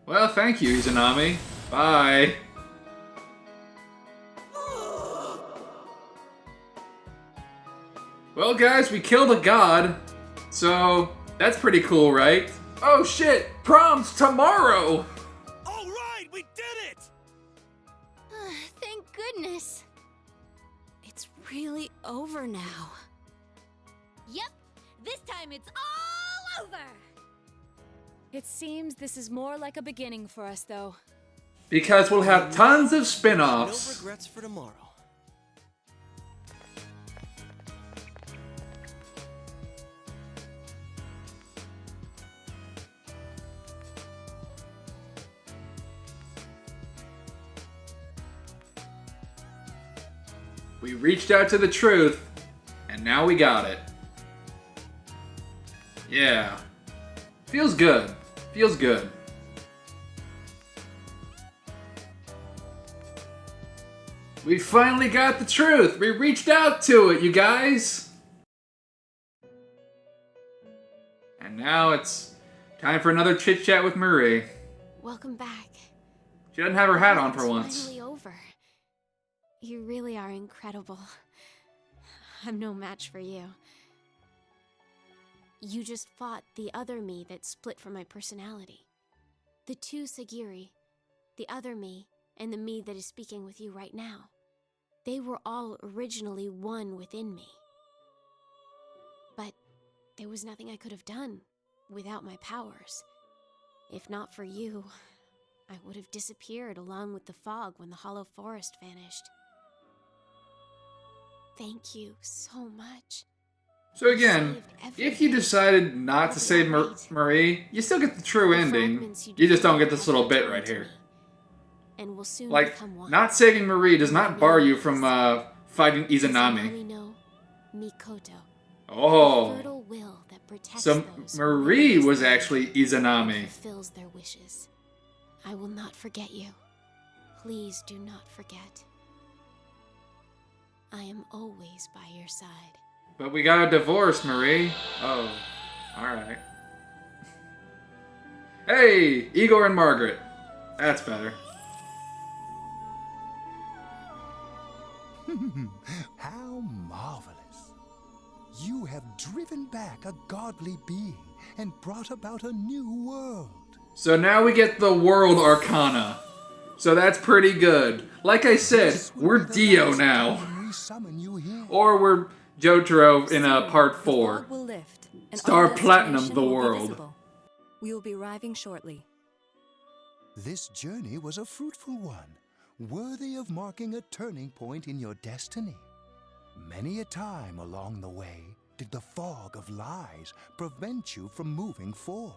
Well, thank you, Izanami. Bye. Well, guys, we killed a god. So, that's pretty cool, right? Oh shit, prom's tomorrow! Alright, we did it! Thank goodness. It's really over now. Yep, this time it's all over! It seems this is more like a beginning for us, though. Because we'll have tons of No spin-offs. regrets for tomorrow. We reached out to the truth, and now we got it. Yeah. Feels good. Feels good. We finally got the truth. We reached out to it, you guys. And now it's time for another chit chat with Marie. Welcome back. She doesn't have her hat on for once. It's finally over. You really are incredible. I'm no match for you. You just fought the other me that split from my personality. The two Sagiri, the other me, and the me that is speaking with you right now. They were all originally one within me. But there was nothing I could have done without my powers. If not for you, I would have disappeared along with the fog when the Hollow Forest vanished. Thank you so much. So again, if you decided not to save Marie, you still get the true ending. You just don't get this little bit right here. And will soon Like, become one. not saving Marie does not bar you from fighting Izanami. No Mikoto. Oh. The fertile will that protects So those Marie who was actually Izanami. fulfills their wishes. I will not forget you. Please do not forget. I am always by your side. But we got a divorce, Marie. Oh, alright. Hey, Igor and Margaret. That's better. How marvelous. You have driven back a godly being and brought about a new world. So now we get the World Arcana. So that's pretty good. Like I said, we're Dio now. Or we're Jotaro in part 4. The fog will lift, and Star our Platinum destination the will be world. visible. We will be arriving shortly. This journey was a fruitful one, worthy of marking a turning point in your destiny. Many a time along the way did the fog of lies prevent you from moving forth.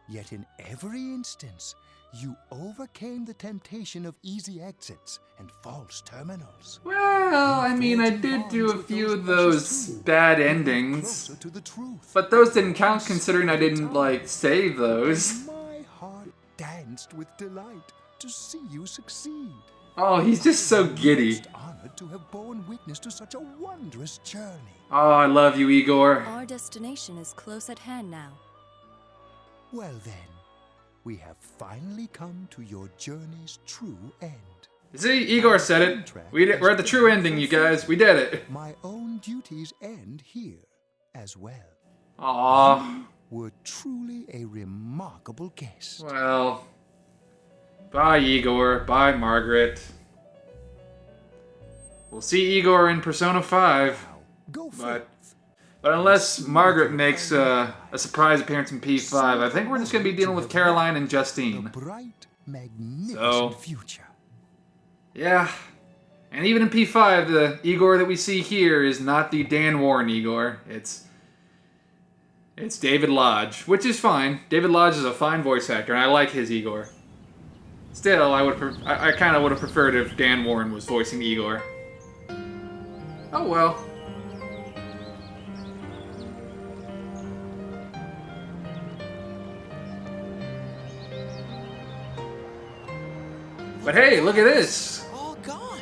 Yet in every instance, you overcame the temptation of easy exits and false terminals. Well, I mean, I did do a few of those bad endings. But those didn't count considering I didn't, like, save those. My heart danced with delight to see you succeed. Oh, he's just so giddy. Honored to have borne witness to such a wondrous journey. Oh, I love you, Igor. Our destination is close at hand now. Well then, we have finally come to your journey's true end. See, Igor said it. We're at the true ending, you guys. We did it. My own duties end here as well. Aww. You were truly a remarkable guest. Well, bye, Igor. Bye, Margaret. We'll see Igor in Persona 5. But unless Margaret makes a surprise appearance in P5, I think we're just going to be dealing with Caroline and Justine. Bright, magnificent future. Yeah. And even in P5, the Igor that we see here is not the Dan Warren Igor. It's David Lodge, which is fine. David Lodge is a fine voice actor, and I like his Igor. Still, I kind of would have preferred if Dan Warren was voicing Igor. Oh well. But hey, look at this! All gone.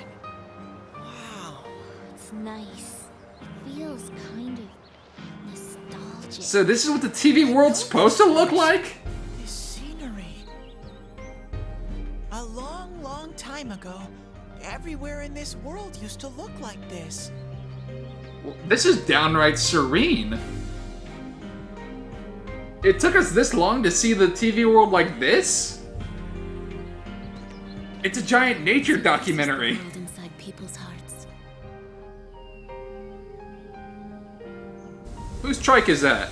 It's nice. It feels kind of nostalgic. So this is what the TV world's supposed to look like? This scenery. A long, long time ago, everywhere in this world used to look like this. Well, this is downright serene. It took us this long to see the TV world like this? It's a giant nature documentary. Inside people's hearts. Whose trike is that?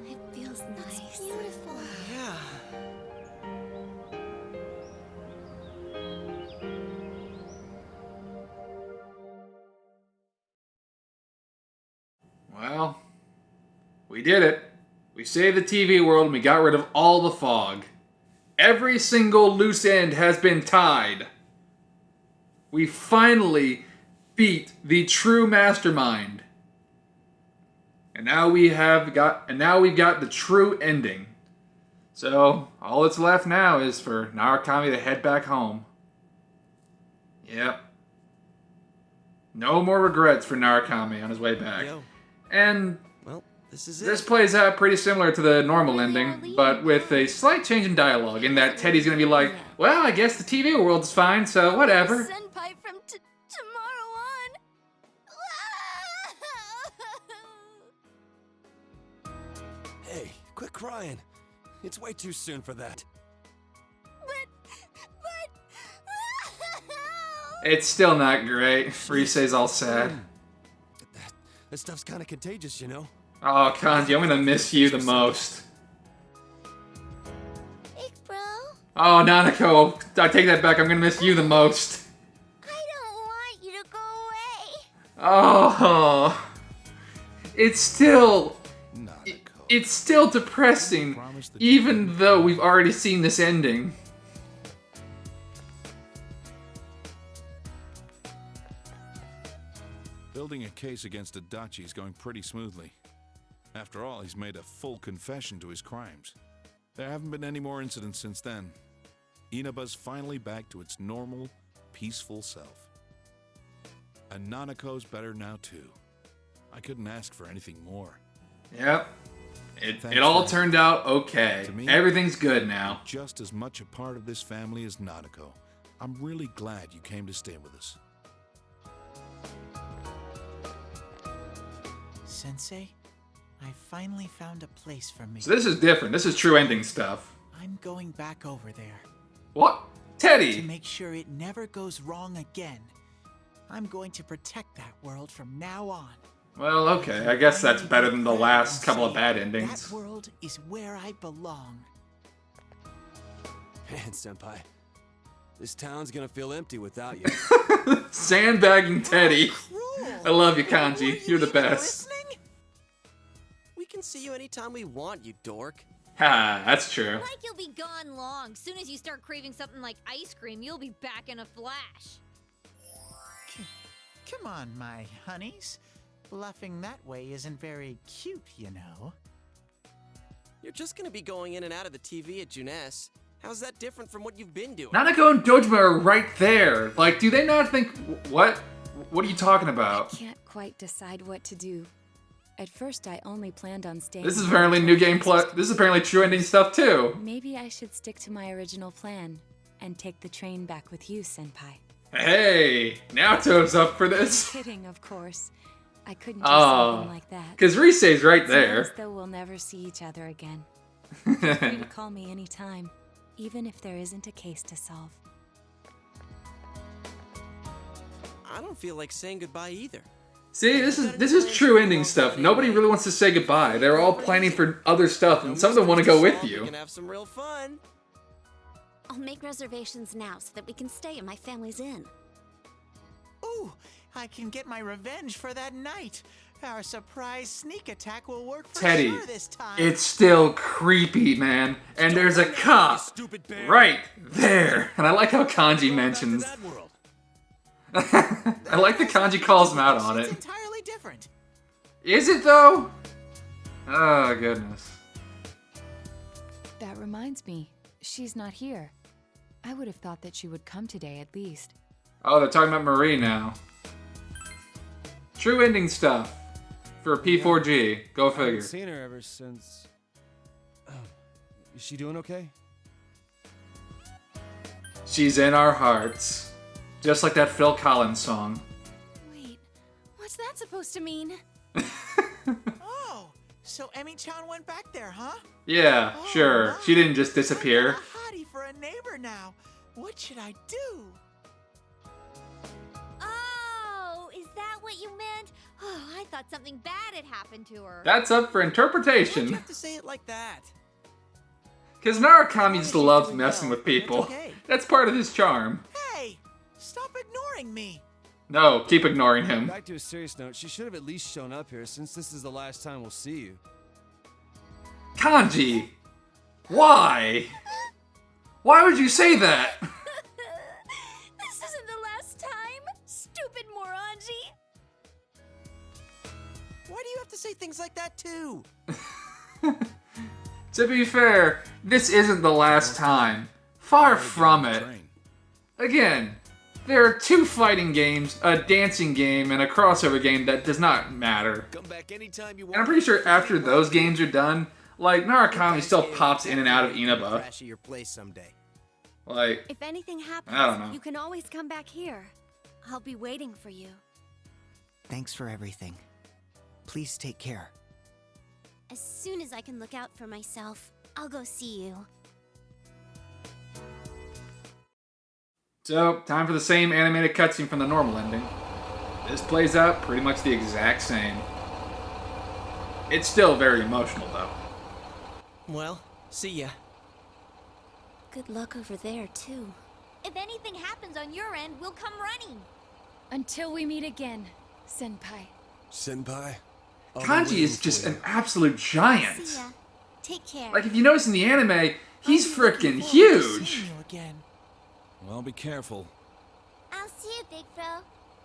It feels nice. It's beautiful. Yeah. Well, we did it. We saved the TV world and we got rid of all the fog. Every single loose end has been tied. We finally beat the true mastermind. And now we've got the true ending. So, all that's left now is for Narukami to head back home. Yep. No more regrets for Narukami on his way back. Yo. And Well, This is it. This plays out pretty similar to the normal ending, but with a slight change in dialogue, in that Teddy's gonna be like, well, I guess the TV world's fine, so whatever. Senpai from tomorrow on. Hey, quit crying. It's way too soon for that. It's still not great. Risei's all sad. That stuff's kind of contagious, you know? Oh, Kanji, I'm gonna miss you the most. Big bro, Oh, Nanako, I take that back. I'm gonna miss you the most. I don't want you to go away. Oh, it's still depressing, even though we've already seen this ending. Building a case against Adachi is going pretty smoothly. After all, he's made a full confession to his crimes. There haven't been any more incidents since then. Inaba's finally back to its normal, peaceful self. And Nanako's better now too. I couldn't ask for anything more. Yep. It all turned out okay. To me, Everything's good now. Just as much a part of this family as Nanako. I'm really glad you came to stay with us. Sensei, I finally found a place for me. So this is different. This is true ending stuff. I'm going back over there. What? Teddy! To make sure it never goes wrong again. I'm going to protect that world from now on. Well, okay. I guess that's better than the last couple of bad endings. That world is where I belong. Man, Senpai. This town's gonna feel empty without you. Sandbagging Teddy. I love you, Kanji. You're the best. We can see you anytime we want, you dork. Ha, that's true. Like you'll be gone long. Soon as you start craving something like ice cream, you'll be back in a flash. Come on, my honeys. Bluffing that way isn't very cute, you know. You're just gonna be going in and out of the TV at Junes. How's that different from what you've been doing? Nanako and Dojima are right there. Like, do they not think... What? What are you talking about? I can't quite decide what to do. At first, I only planned on staying... This is apparently new game plus... This is apparently true ending stuff, too. Maybe I should stick to my original plan and take the train back with you, Senpai. Hey! Naoto's up for this. Kidding, of course. I couldn't do something like that. Because Risei's right there. It's though we'll never see each other again. Feel free to call me anytime, even if there isn't a case to solve. I don't feel like saying goodbye either. See, this is true ending stuff. Nobody really wants to say goodbye. They're all planning for other stuff, and some of them want to go with you. We can have some real fun. I'll make reservations now so that we can stay in my family's inn. Ooh, I can get my revenge for that night. Our surprise sneak attack will work for Teddy, sure this time. it's still creepy, man. And there's a cop right there. And I like how Kanji mentions... I like that Kanji calls him out on it. It's entirely different. Is it, though? Oh, goodness. That reminds me, she's not here. I would have thought that she would come today at least. Oh, they're talking about Marie now. True ending stuff for P4G. Go I figure. haven't seen her ever since... Is she doing okay? She's in our hearts. Just like that Phil Collins song. Wait, what's that supposed to mean? Oh, so Emi-chan went back there, huh? Yeah, sure. She didn't just disappear. I'm a hottie for a neighbor now. What should I do? Oh, is that what you meant? Oh, I thought something bad had happened to her. That's up for interpretation. Why'd you have to say it like that? Because Narukami just loves messing with people. That's part of his charm. Hey, stop ignoring me. No, keep ignoring him. Back to a serious note, she should have at least shown up here since this is the last time we'll see you. Kanji! Why? Why would you say that? This isn't the last time, stupid moronji. Why do you have to say things like that too? To be fair, this isn't the last time. Far from it. Again, there are 2 fighting games, a dancing game, and a crossover game that does not matter. Come back anytime you want. And I'm pretty sure after those games are done, like, Narukami still pops in and out of Inaba. Crash at your place someday. Like, If anything happens, I don't know. you can always come back here. I'll be waiting for you. Thanks for everything. Please take care. As soon as I can look out for myself, I'll go see you. So, time for the same animated cutscene from the normal ending. This plays out pretty much the exact same. It's still very emotional, though. Well, see ya. Good luck over there, too. If anything happens on your end, we'll come running. Until we meet again, Senpai. Senpai? Kanji is just an absolute giant. See ya. Take care. Like, if you notice in the anime, he's freaking huge. Well, be careful. I'll see you, Big Bro.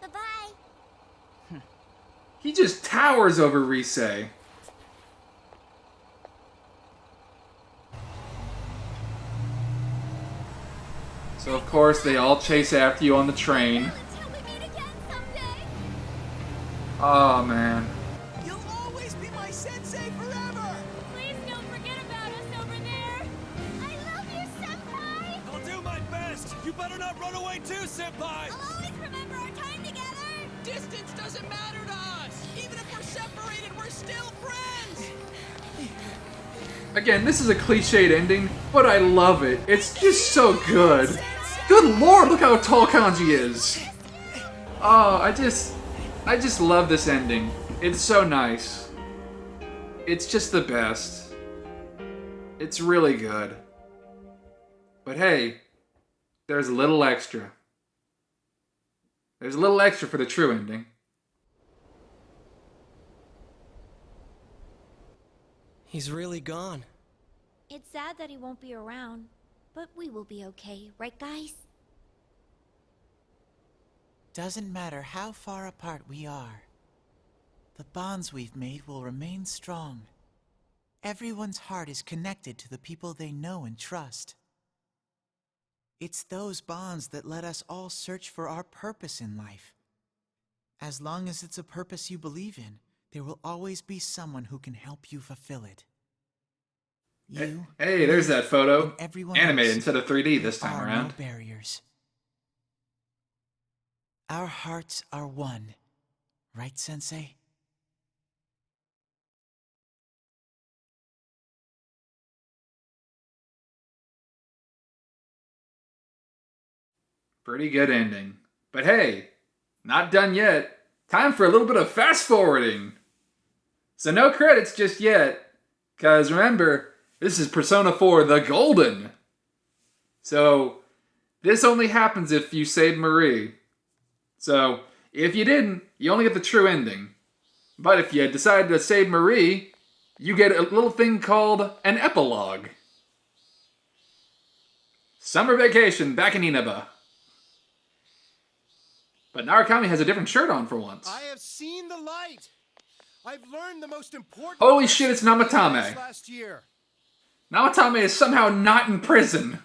Bye-bye. He just towers over Rise. So, of course, they all chase after you on the train. Oh, man. You'll always be my sensei forever! Please don't forget about us over there. I love you, Senpai. I'll do my best. You better not run away too, Senpai. I'll always remember our time together. Distance doesn't matter to us! Even if we're separated, we're still friends! Again, this is a cliched ending, but I love it. It's just so good. Good lord, look how tall Kanji is. Oh, I just love this ending. It's so nice. It's just the best. It's really good. But hey, there's a little extra. There's a little extra for the true ending. He's really gone. It's sad that he won't be around, but we will be okay, right, guys? Doesn't matter how far apart we are. The bonds we've made will remain strong. Everyone's heart is connected to the people they know and trust. It's those bonds that let us all search for our purpose in life. As long as it's a purpose you believe in, there will always be someone who can help you fulfill it. You, Hey, there's that photo. everyone Animated else, instead of 3D this time are around. no barriers. Our hearts are one, right, Sensei? Pretty good ending. But hey, not done yet. Time for a little bit of fast forwarding. So no credits just yet. Because remember, this is Persona 4 The Golden. So this only happens if you save Marie. So if you didn't, you only get the true ending. But if you decide to save Marie, you get a little thing called an epilogue. Summer vacation back in Inaba. But Narukami has a different shirt on for once. I have seen the light. I've learned the most important. Holy shit, it's Namatame. Last year. Namatame is somehow not in prison.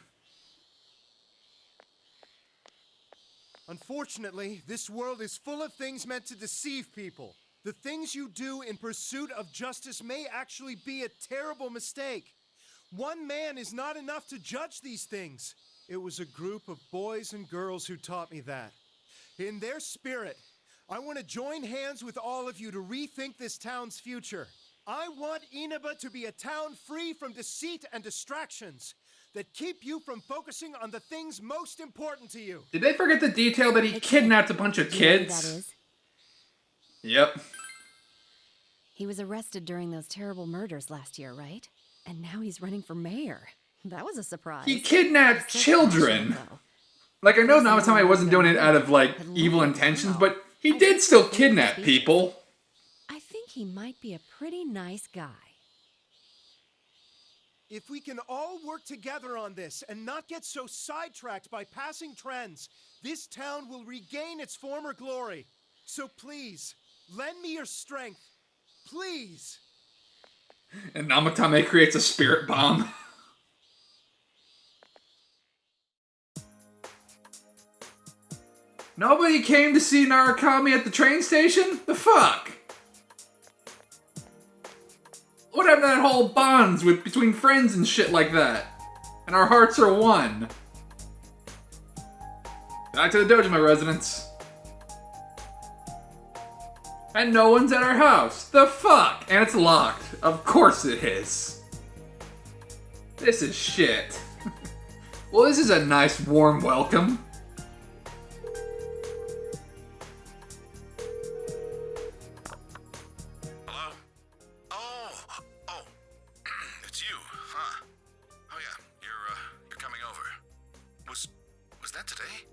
Unfortunately, this world is full of things meant to deceive people. The things you do in pursuit of justice may actually be a terrible mistake. One man is not enough to judge these things. It was a group of boys and girls who taught me that. In their spirit, I want to join hands with all of you to rethink this town's future. I want Inaba to be a town free from deceit and distractions that keep you from focusing on the things most important to you. Did they forget the detail that he kidnapped a bunch of kids? That is. Yep. He was arrested during those terrible murders last year, right? And now he's running for mayor. That was a surprise. He kidnapped children. Like, I know Namatame wasn't doing it out of, like, evil intentions, but he did still kidnap people. I think he might be a pretty nice guy. If we can all work together on this and not get so sidetracked by passing trends, this town will regain its former glory. So please, lend me your strength. Please. And Namatame creates a spirit bomb. Nobody came to see Narukami at the train station? The fuck? What happened to that whole bonds between friends and shit like that? And our hearts are one. Back to the Dojima residence. And no one's at our house. The fuck? And it's locked. Of course it is. This is shit. Well, this is a nice warm welcome. Hello? Oh, it's you, huh? Oh yeah, you're coming over. Was that today?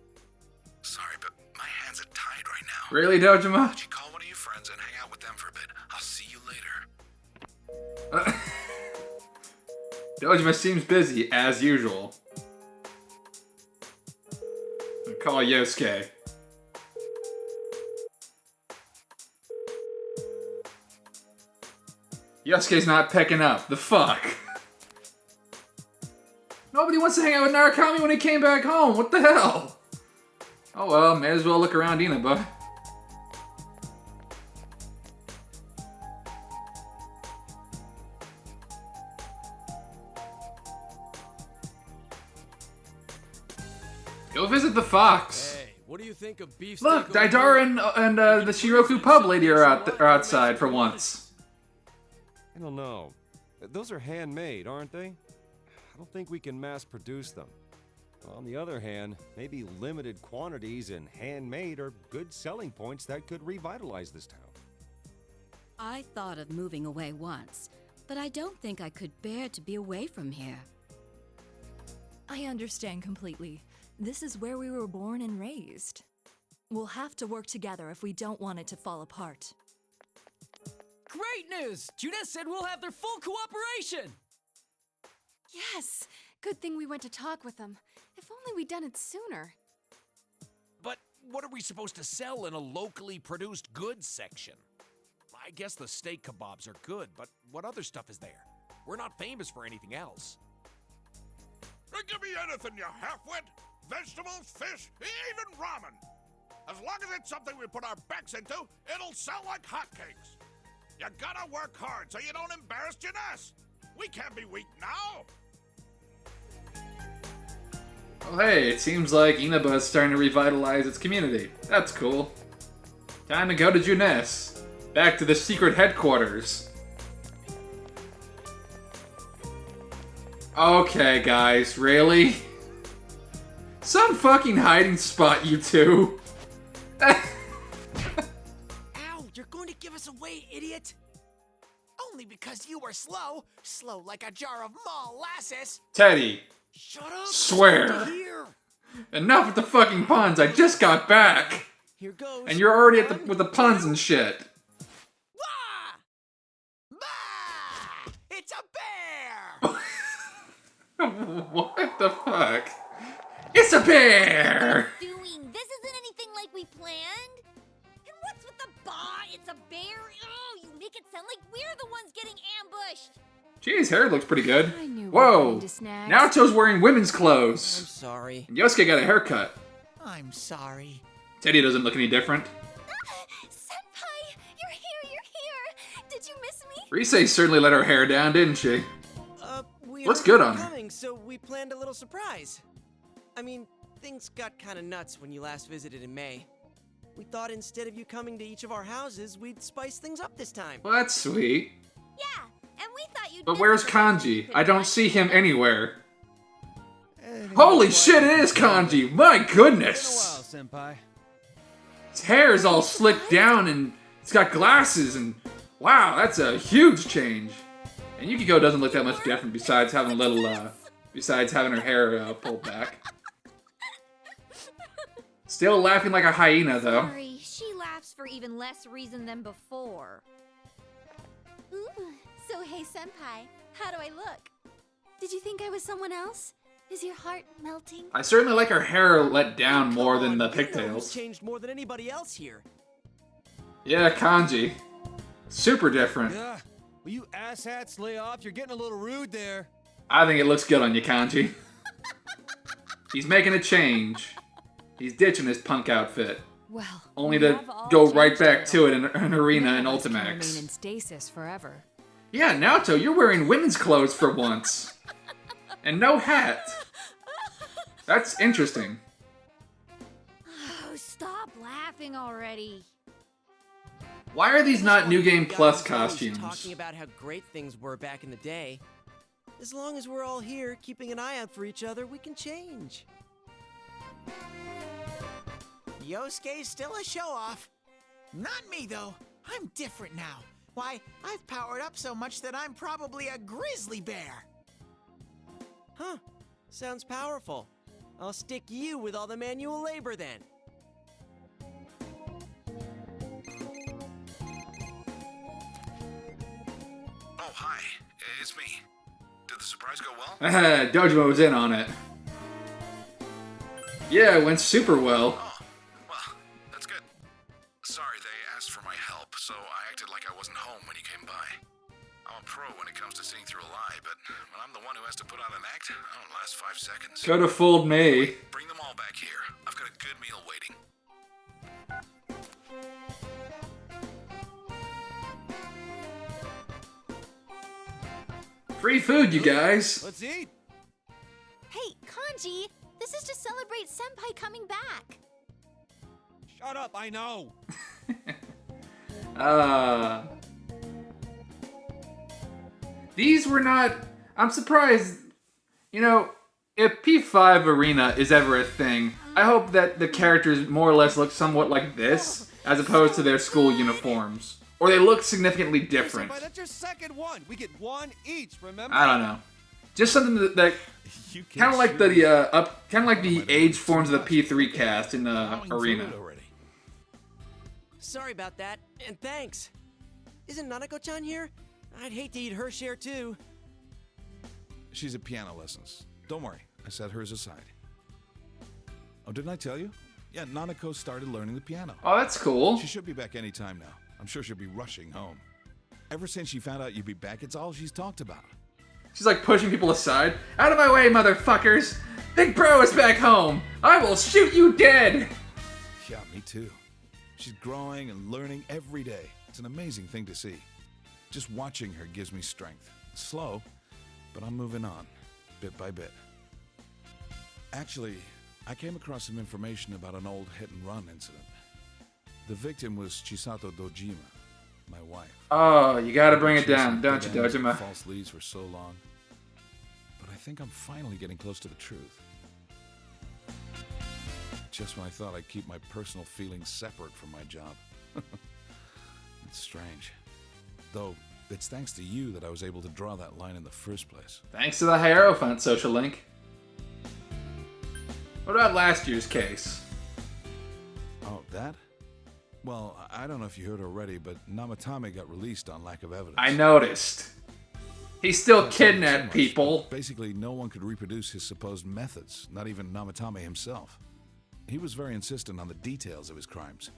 Sorry, but my hands are tied right now. Really, Dojima? Would you call one of your friends and hang out with them for a bit? I'll see you later. Dojima seems busy, as usual. I'll call Yosuke. Yosuke's not picking up. The fuck? Nobody wants to hang out with Narukami when he came back home. What the hell? Oh well, may as well look around Inaba. Go visit the Fox. Hey, what do you think of beef? Look, Daidara and the Shiroku pub lady are outside for once. I don't know. Those are handmade, aren't they? I don't think we can mass produce them. On the other hand, maybe limited quantities and handmade are good selling points that could revitalize this town. I thought of moving away once, but I don't think I could bear to be away from here. I understand completely. This is where we were born and raised. We'll have to work together if we don't want it to fall apart. Great news! Judas said we'll have their full cooperation! Yes! Good thing we went to talk with them. If only we'd done it sooner. But what are we supposed to sell in a locally produced goods section? I guess the steak kebabs are good, but what other stuff is there? We're not famous for anything else. Give me anything, you half-wit. Vegetables, fish, even ramen. As long as it's something we put our backs into, it'll sell like hotcakes. You gotta work hard so you don't embarrass Janess. We can't be weak now. Well, hey, it seems like Inaba is starting to revitalize its community. That's cool. Time to go to Junes. Back to the secret headquarters. Okay, guys, really? Some fucking hiding spot, you two. Ow! You're going to give us away, idiot! Only because you were slow. Slow like a jar of molasses. Teddy. Shut up! Swear. Enough with the fucking puns. I just got back. Here goes. And you're already with the puns and shit. It's a bear! What the fuck? It's a bear! Doing? This isn't anything like we planned. And what's with the bah? It's a bear? Oh, you make it sound like we're the ones getting ambushed. Geez, hair looks pretty good. I knew Whoa! Naoto's wearing women's clothes. I'm sorry. And Yosuke got a haircut. I'm sorry. Teddy doesn't look any different. Senpai! You're here! Did you miss me? Rise certainly let her hair down, didn't she? We Looks heard good you were on her. coming, so we planned a little surprise. I mean, things got kind of nuts when you last visited in May. We thought instead of you coming to each of our houses, we'd spice things up this time. Well, that's sweet. Yeah, and we thought you'd. But where's Kanji? I don't see him anywhere. Holy shit, it is Kanji! My goodness! Been a while, senpai. His hair is all slicked down and he's got glasses and wow, that's a huge change. And Yukiko doesn't look that much different besides having a little, besides having her hair pulled back. Still laughing like a hyena though. Sorry, she laughs for even less reason than before. Ooh, so hey, Senpai, how do I look? Did you think I was someone else? Is your heart melting? I certainly like her hair let down more than the You know who's pigtails. changed more than anybody else here. Yeah, Kanji. Super different. Yeah. Will you asshats lay off? You're getting a little rude there. I think it looks good on you, Kanji. He's making a change. He's ditching his punk outfit. Well, only we to have all go right changed back a to little. it in an arena in None of us can remain Ultimax. in stasis forever. Yeah, Naoto, you're wearing women's clothes for once. And no hat. That's interesting. Oh, stop laughing already. Why are these not New Game Guys Plus always talking costumes? about how great things were back in the day. As long as we're all here, keeping an eye out for each other, we can change. Yosuke's still a show-off. Not me, though. I'm different now. Why, I've powered up so much that I'm probably a grizzly bear. Huh. Sounds powerful. I'll stick you with all the manual labor then. Oh, hi. It's me. Did the surprise go well? Dojima was in on it. Yeah, it went super well. Oh, well, that's good. Sorry, they asked for my help, so I acted like I wasn't home when you came by. I'm a pro when it comes to seeing through a lie, but when I'm the one who has to put on an act, I don't last 5 seconds. Could have fooled me. Bring them all back here. I've got a good meal waiting. Free food, you guys. Let's eat. Hey, Kanji, this is to celebrate Senpai coming back. Shut up, I know. These were not... I'm surprised. You know, if P5 Arena is ever a thing, I hope that the characters more or less look somewhat like this, as opposed to their school uniforms. Or they look significantly different. Senpai, that's your second one. We get one each, remember? I don't know. Just something that kind of like the age forms of the P3 cast in the arena. Sorry about that, and thanks. Isn't Nanako-chan here? I'd hate to eat her share too. She's at piano lessons. Don't worry, I set hers aside. Oh, didn't I tell you? Yeah, Nanako started learning the piano. Oh, that's cool. She should be back any time now. I'm sure she'll be rushing home. Ever since she found out you'd be back, it's all she's talked about. She's like pushing people aside. Out of my way, motherfuckers! Big Bro is back home! I will shoot you dead! Yeah, me too. She's growing and learning every day. It's an amazing thing to see. Just watching her gives me strength. It's slow, but I'm moving on, bit by bit. Actually, I came across some information about an old hit-and-run incident. The victim was Chisato Dojima, my wife. Oh, you gotta bring it down, don't you, Dojima? False leads for so long. But I think I'm finally getting close to the truth. Just when I thought I'd keep my personal feelings separate from my job. It's strange. Though, it's thanks to you that I was able to draw that line in the first place. Thanks to the Hierophant social link. What about last year's case? Oh, that? Well, I don't know if you heard already, but Namatame got released on lack of evidence. I noticed. He still Not saying too kidnapped much, people. but basically, no one could reproduce his supposed methods, not even Namatame himself. He was very insistent on the details of his crimes,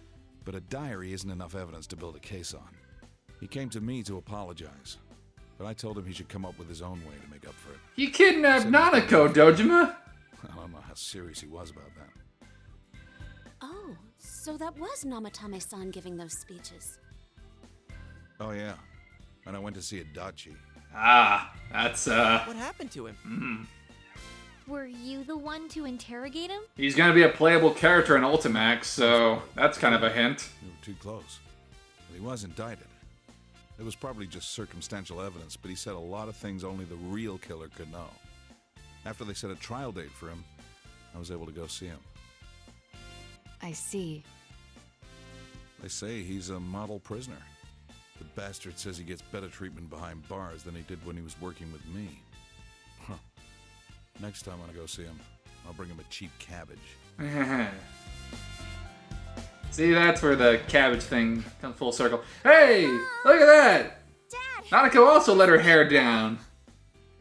but a diary isn't enough evidence to build a case on. He came to me to apologize, but I told him he should come up with his own way to make up for it. You kidnapped Nanako, Dojima? I don't know how serious he was about that. Oh, so that was Namatame-san giving those speeches. Oh yeah, and I went to see Adachi. Ah, that's What happened to him? Were you the one to interrogate him? He's gonna be a playable character in Ultimax, so that's kind of a hint. We were too close. But he was indicted. It was probably just circumstantial evidence, but he said a lot of things only the real killer could know. After they set a trial date for him, I was able to go see him. I see. They say he's a model prisoner. The bastard says he gets better treatment behind bars than he did when he was working with me. Huh. Next time when I go see him, I'll bring him a cheap cabbage. See, that's where the cabbage thing comes full circle. Hey, look at that! Dad! Nanako also let her hair down.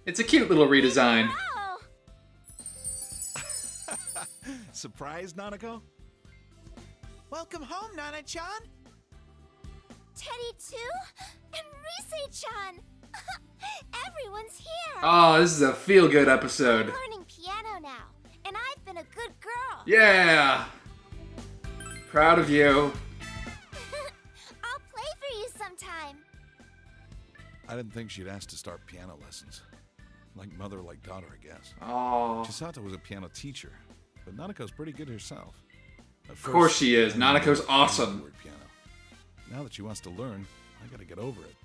It's a cute little redesign. Oh! Surprise, Nanako? Welcome home, Nana-chan. Teddy too? And Rise-chan! Everyone's here! Oh, this is a feel-good episode. I'm learning piano now, and I've been a good girl. Yeah! Proud of you. I'll play for you sometime. I didn't think she'd ask to start piano lessons. Like mother, like daughter, I guess. Oh. Chisato was a piano teacher, but Nanako's pretty good herself. Of course she is. Nanako's awesome. Piano. Now that she wants to learn, I gotta get over it.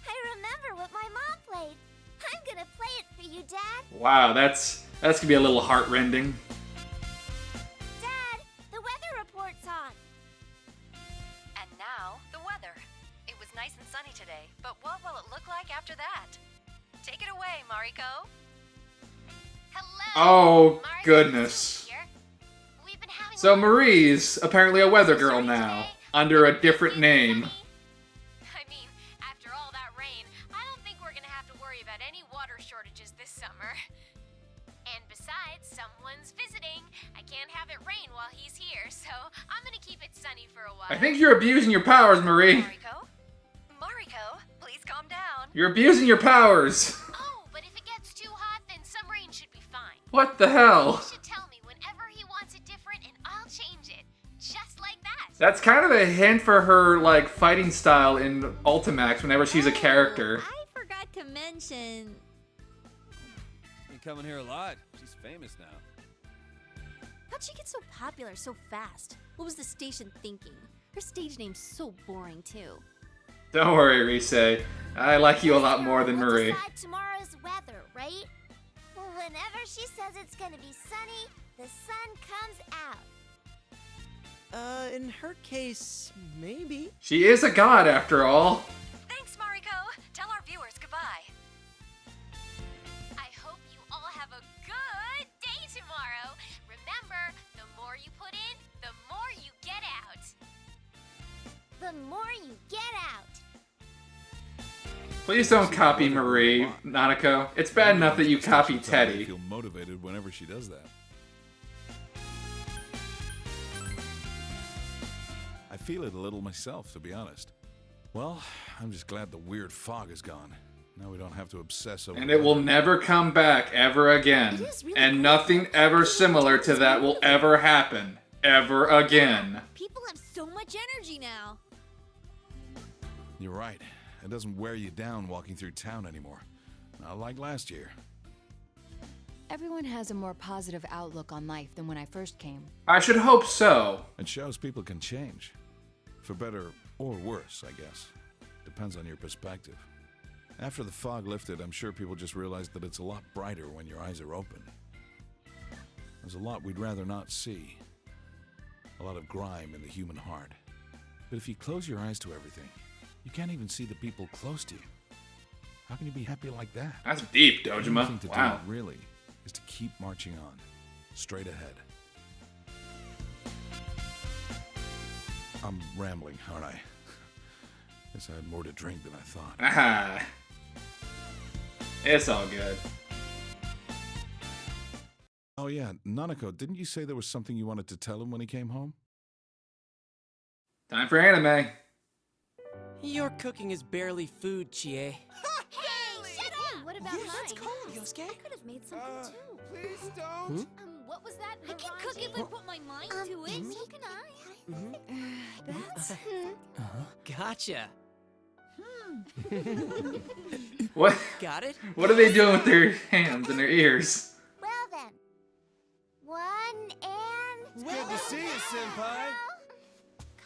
I remember what my mom played. I'm gonna play it for you, Dad. Wow, that's gonna be a little heartrending. Dad, the weather report's on. And now, the weather. It was nice and sunny today, but what will it look like after that? Take it away, Mariko. Oh, goodness. So Marie's apparently a weather girl now, under a different name. I mean, after all that rain, I don't think we're gonna have to worry about any water shortages this summer. And besides, someone's visiting. I can't have it rain while he's here, so I'm gonna keep it sunny for a while. I think you're abusing your powers, Marie. Mariko, please calm down. You're abusing your powers. Oh, but if it gets too hot, then some rain should be fine. What the hell? He should tell me whenever he wants it different, and I'll change it. Just like that. That's kind of a hint for her, like, fighting style in Ultimax whenever she's a character. I forgot to mention... She's been coming here a lot. She's famous now. How'd she get so popular so fast? What was the station thinking? Her stage name's so boring, too. Don't worry, Rise. I like you a lot more than We'll Marie. decide tomorrow's weather, right? Whenever she says it's gonna be sunny, the sun comes out. In her case, maybe. She is a god, after all. Thanks, Mariko. Tell our viewers goodbye. I hope you all have a good day tomorrow. Remember, the more you put in, the more you get out. The more you get out. Please don't copy Marie, Nanako. It's bad enough that you copy I Teddy. feel motivated whenever she does that. I feel it a little myself, to be honest. Well, I'm just glad the weird fog is gone. Now we don't have to obsess over And it will never come back ever again. And nothing ever similar to that will ever happen. Ever again. People have so much energy now. You're right. It doesn't wear you down walking through town anymore. Not like last year. Everyone has a more positive outlook on life than when I first came. I should hope so. It shows people can change. For better or worse, I guess. Depends on your perspective. After the fog lifted, I'm sure people just realized that it's a lot brighter when your eyes are open. There's a lot we'd rather not see. A lot of grime in the human heart. But if you close your eyes to everything, you can't even see the people close to you. How can you be happy like that? That's deep, The Dojima. only thing to Wow. do, really, is to keep marching on. Straight ahead. I'm rambling, aren't I? Guess I had more to drink than I thought. Ah. It's all good. Oh yeah, Nanako, didn't you say there was something you wanted to tell him when he came home? Time for anime. Your cooking is barely food, Chie. Hey, shut up! What about mine? That's cold, Yosuke. I could have made something too. Please don't. What was that? I can cook if I put my mind to it. So can I. That's... Gotcha. What? Got it? What are they doing with their hands and their ears? Well then. 1 and... Good to see you, Senpai.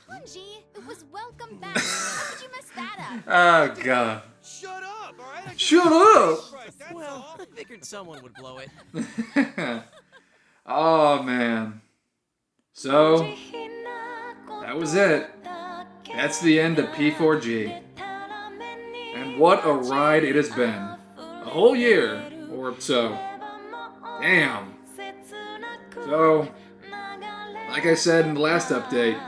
Kanji, it was welcome back. How could you mess that up? Oh god. Shut up, alright? Shut up! Well, I figured someone would blow it. Oh man. So, that was it. That's the end of P4G. And what a ride it has been. A whole year, or so. Damn. So, like I said in the last update,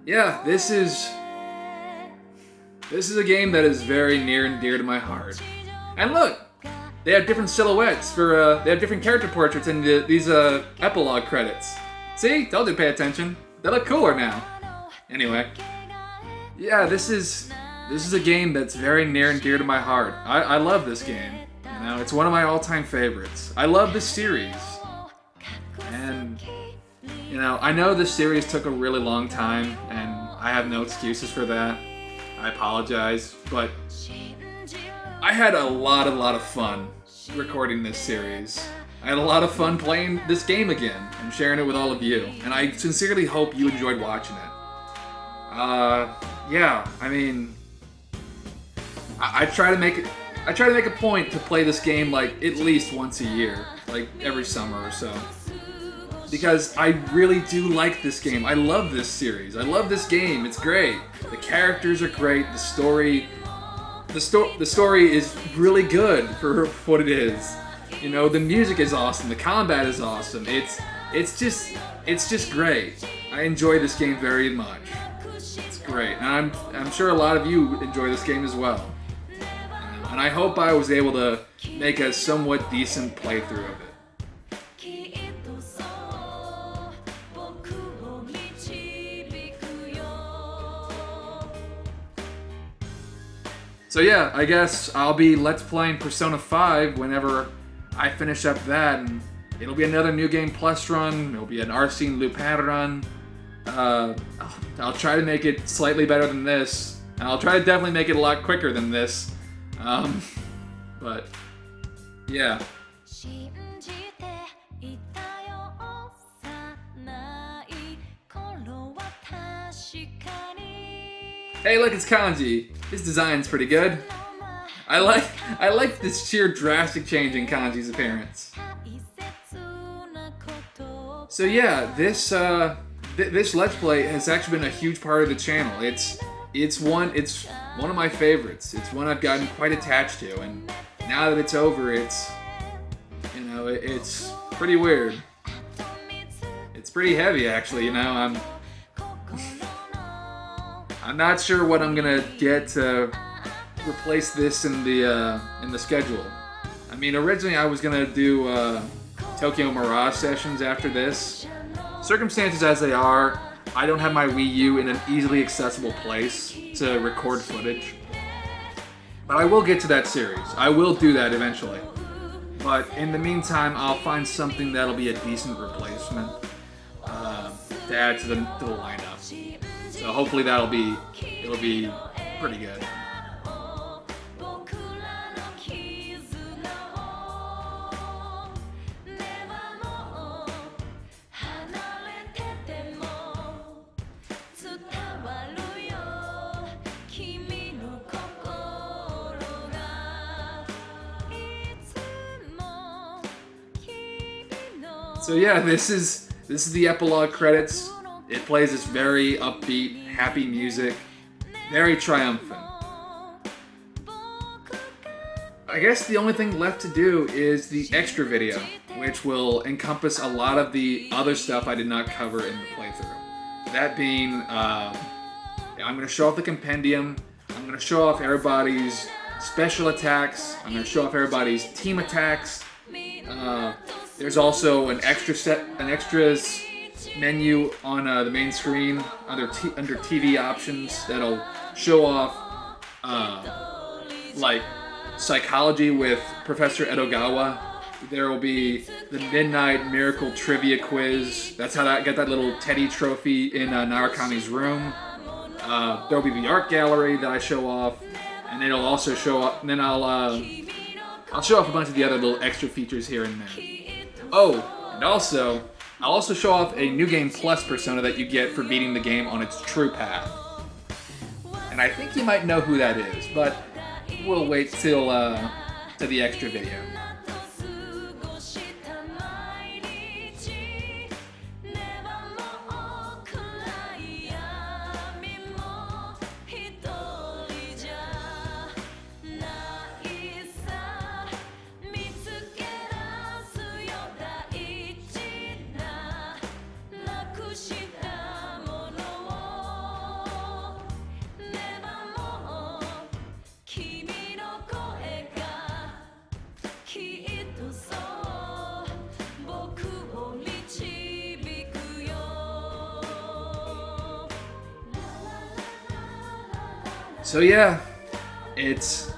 yeah, this is a game that is very near and dear to my heart. And look, they have different silhouettes for, they have different character portraits in these epilogue credits. See? Told you to pay attention. They look cooler now. Anyway, yeah, this is a game that's very near and dear to my heart. I love this game. You know, it's one of my all-time favorites. I love this series. I know this series took a really long time, and I have no excuses for that. I apologize, but I had a lot of fun recording this series. I had a lot of fun playing this game again and sharing it with all of you, and I sincerely hope you enjoyed watching it. Yeah, I mean, I try to make a point to play this game like at least once a year, like every summer or so. Because I really do like this game. I love this series. I love this game. It's great. The characters are great. The story is really good for what it is. The music is awesome. The combat is awesome. It's just great. I enjoy this game very much. It's great. And I'm sure a lot of you enjoy this game as well. And I hope I was able to make a somewhat decent playthrough of it. So yeah, I guess I'll be Let's Playing Persona 5 whenever I finish up that, and it'll be another New Game Plus run, it'll be an Arsene Lupin run. I'll try to make it slightly better than this, and I'll try to definitely make it a lot quicker than this. But yeah. Hey, look, it's Kanji. His design's pretty good. I like this sheer drastic change in Kanji's appearance. So yeah, this Let's Play has actually been a huge part of the channel. It's one of my favorites. It's one I've gotten quite attached to, and now that it's over, it's pretty weird. It's pretty heavy, actually. I'm not sure what I'm gonna get to replace this in the schedule. I mean, originally I was gonna do Tokyo Mirage sessions after this. Circumstances as they are, I don't have my Wii U in an easily accessible place to record footage. But I will get to that series. I will do that eventually. But in the meantime, I'll find something that'll be a decent replacement to add to the lineup. So hopefully it'll be pretty good. So yeah, this is the epilogue credits. It plays this very upbeat, happy music, very triumphant. I guess the only thing left to do is the extra video, which will encompass a lot of the other stuff I did not cover in the playthrough. That being, I'm going to show off the compendium, I'm going to show off everybody's special attacks, I'm going to show off everybody's team attacks. There's also an extras menu on the main screen under TV options that'll show off like psychology with Professor Edogawa. There will be the Midnight Miracle Trivia Quiz. That's how I got that little Teddy trophy in Narukami's room. There'll be the art gallery that I show off, and it'll also show up. And then I'll show off a bunch of the other little extra features here and there. Oh, and also, I'll also show off a New Game Plus persona that you get for beating the game on its true path. And I think you might know who that is, but we'll wait till the extra video. So yeah, it's,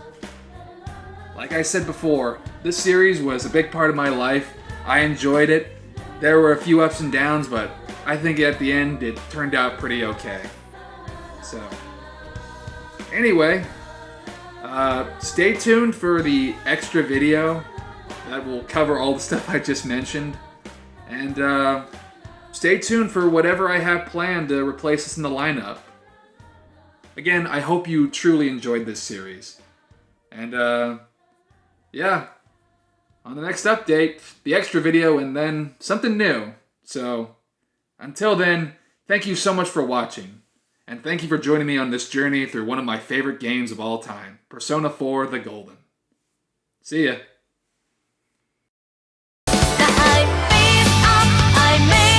like I said before, this series was a big part of my life. I enjoyed it. There were a few ups and downs, but I think at the end it turned out pretty okay. So, anyway, stay tuned for the extra video that will cover all the stuff I just mentioned. And stay tuned for whatever I have planned to replace this in the lineup. Again, I hope you truly enjoyed this series. And yeah, on the next update, the extra video and then something new. So, until then, thank you so much for watching. And thank you for joining me on this journey through one of my favorite games of all time, Persona 4 The Golden. See ya. I made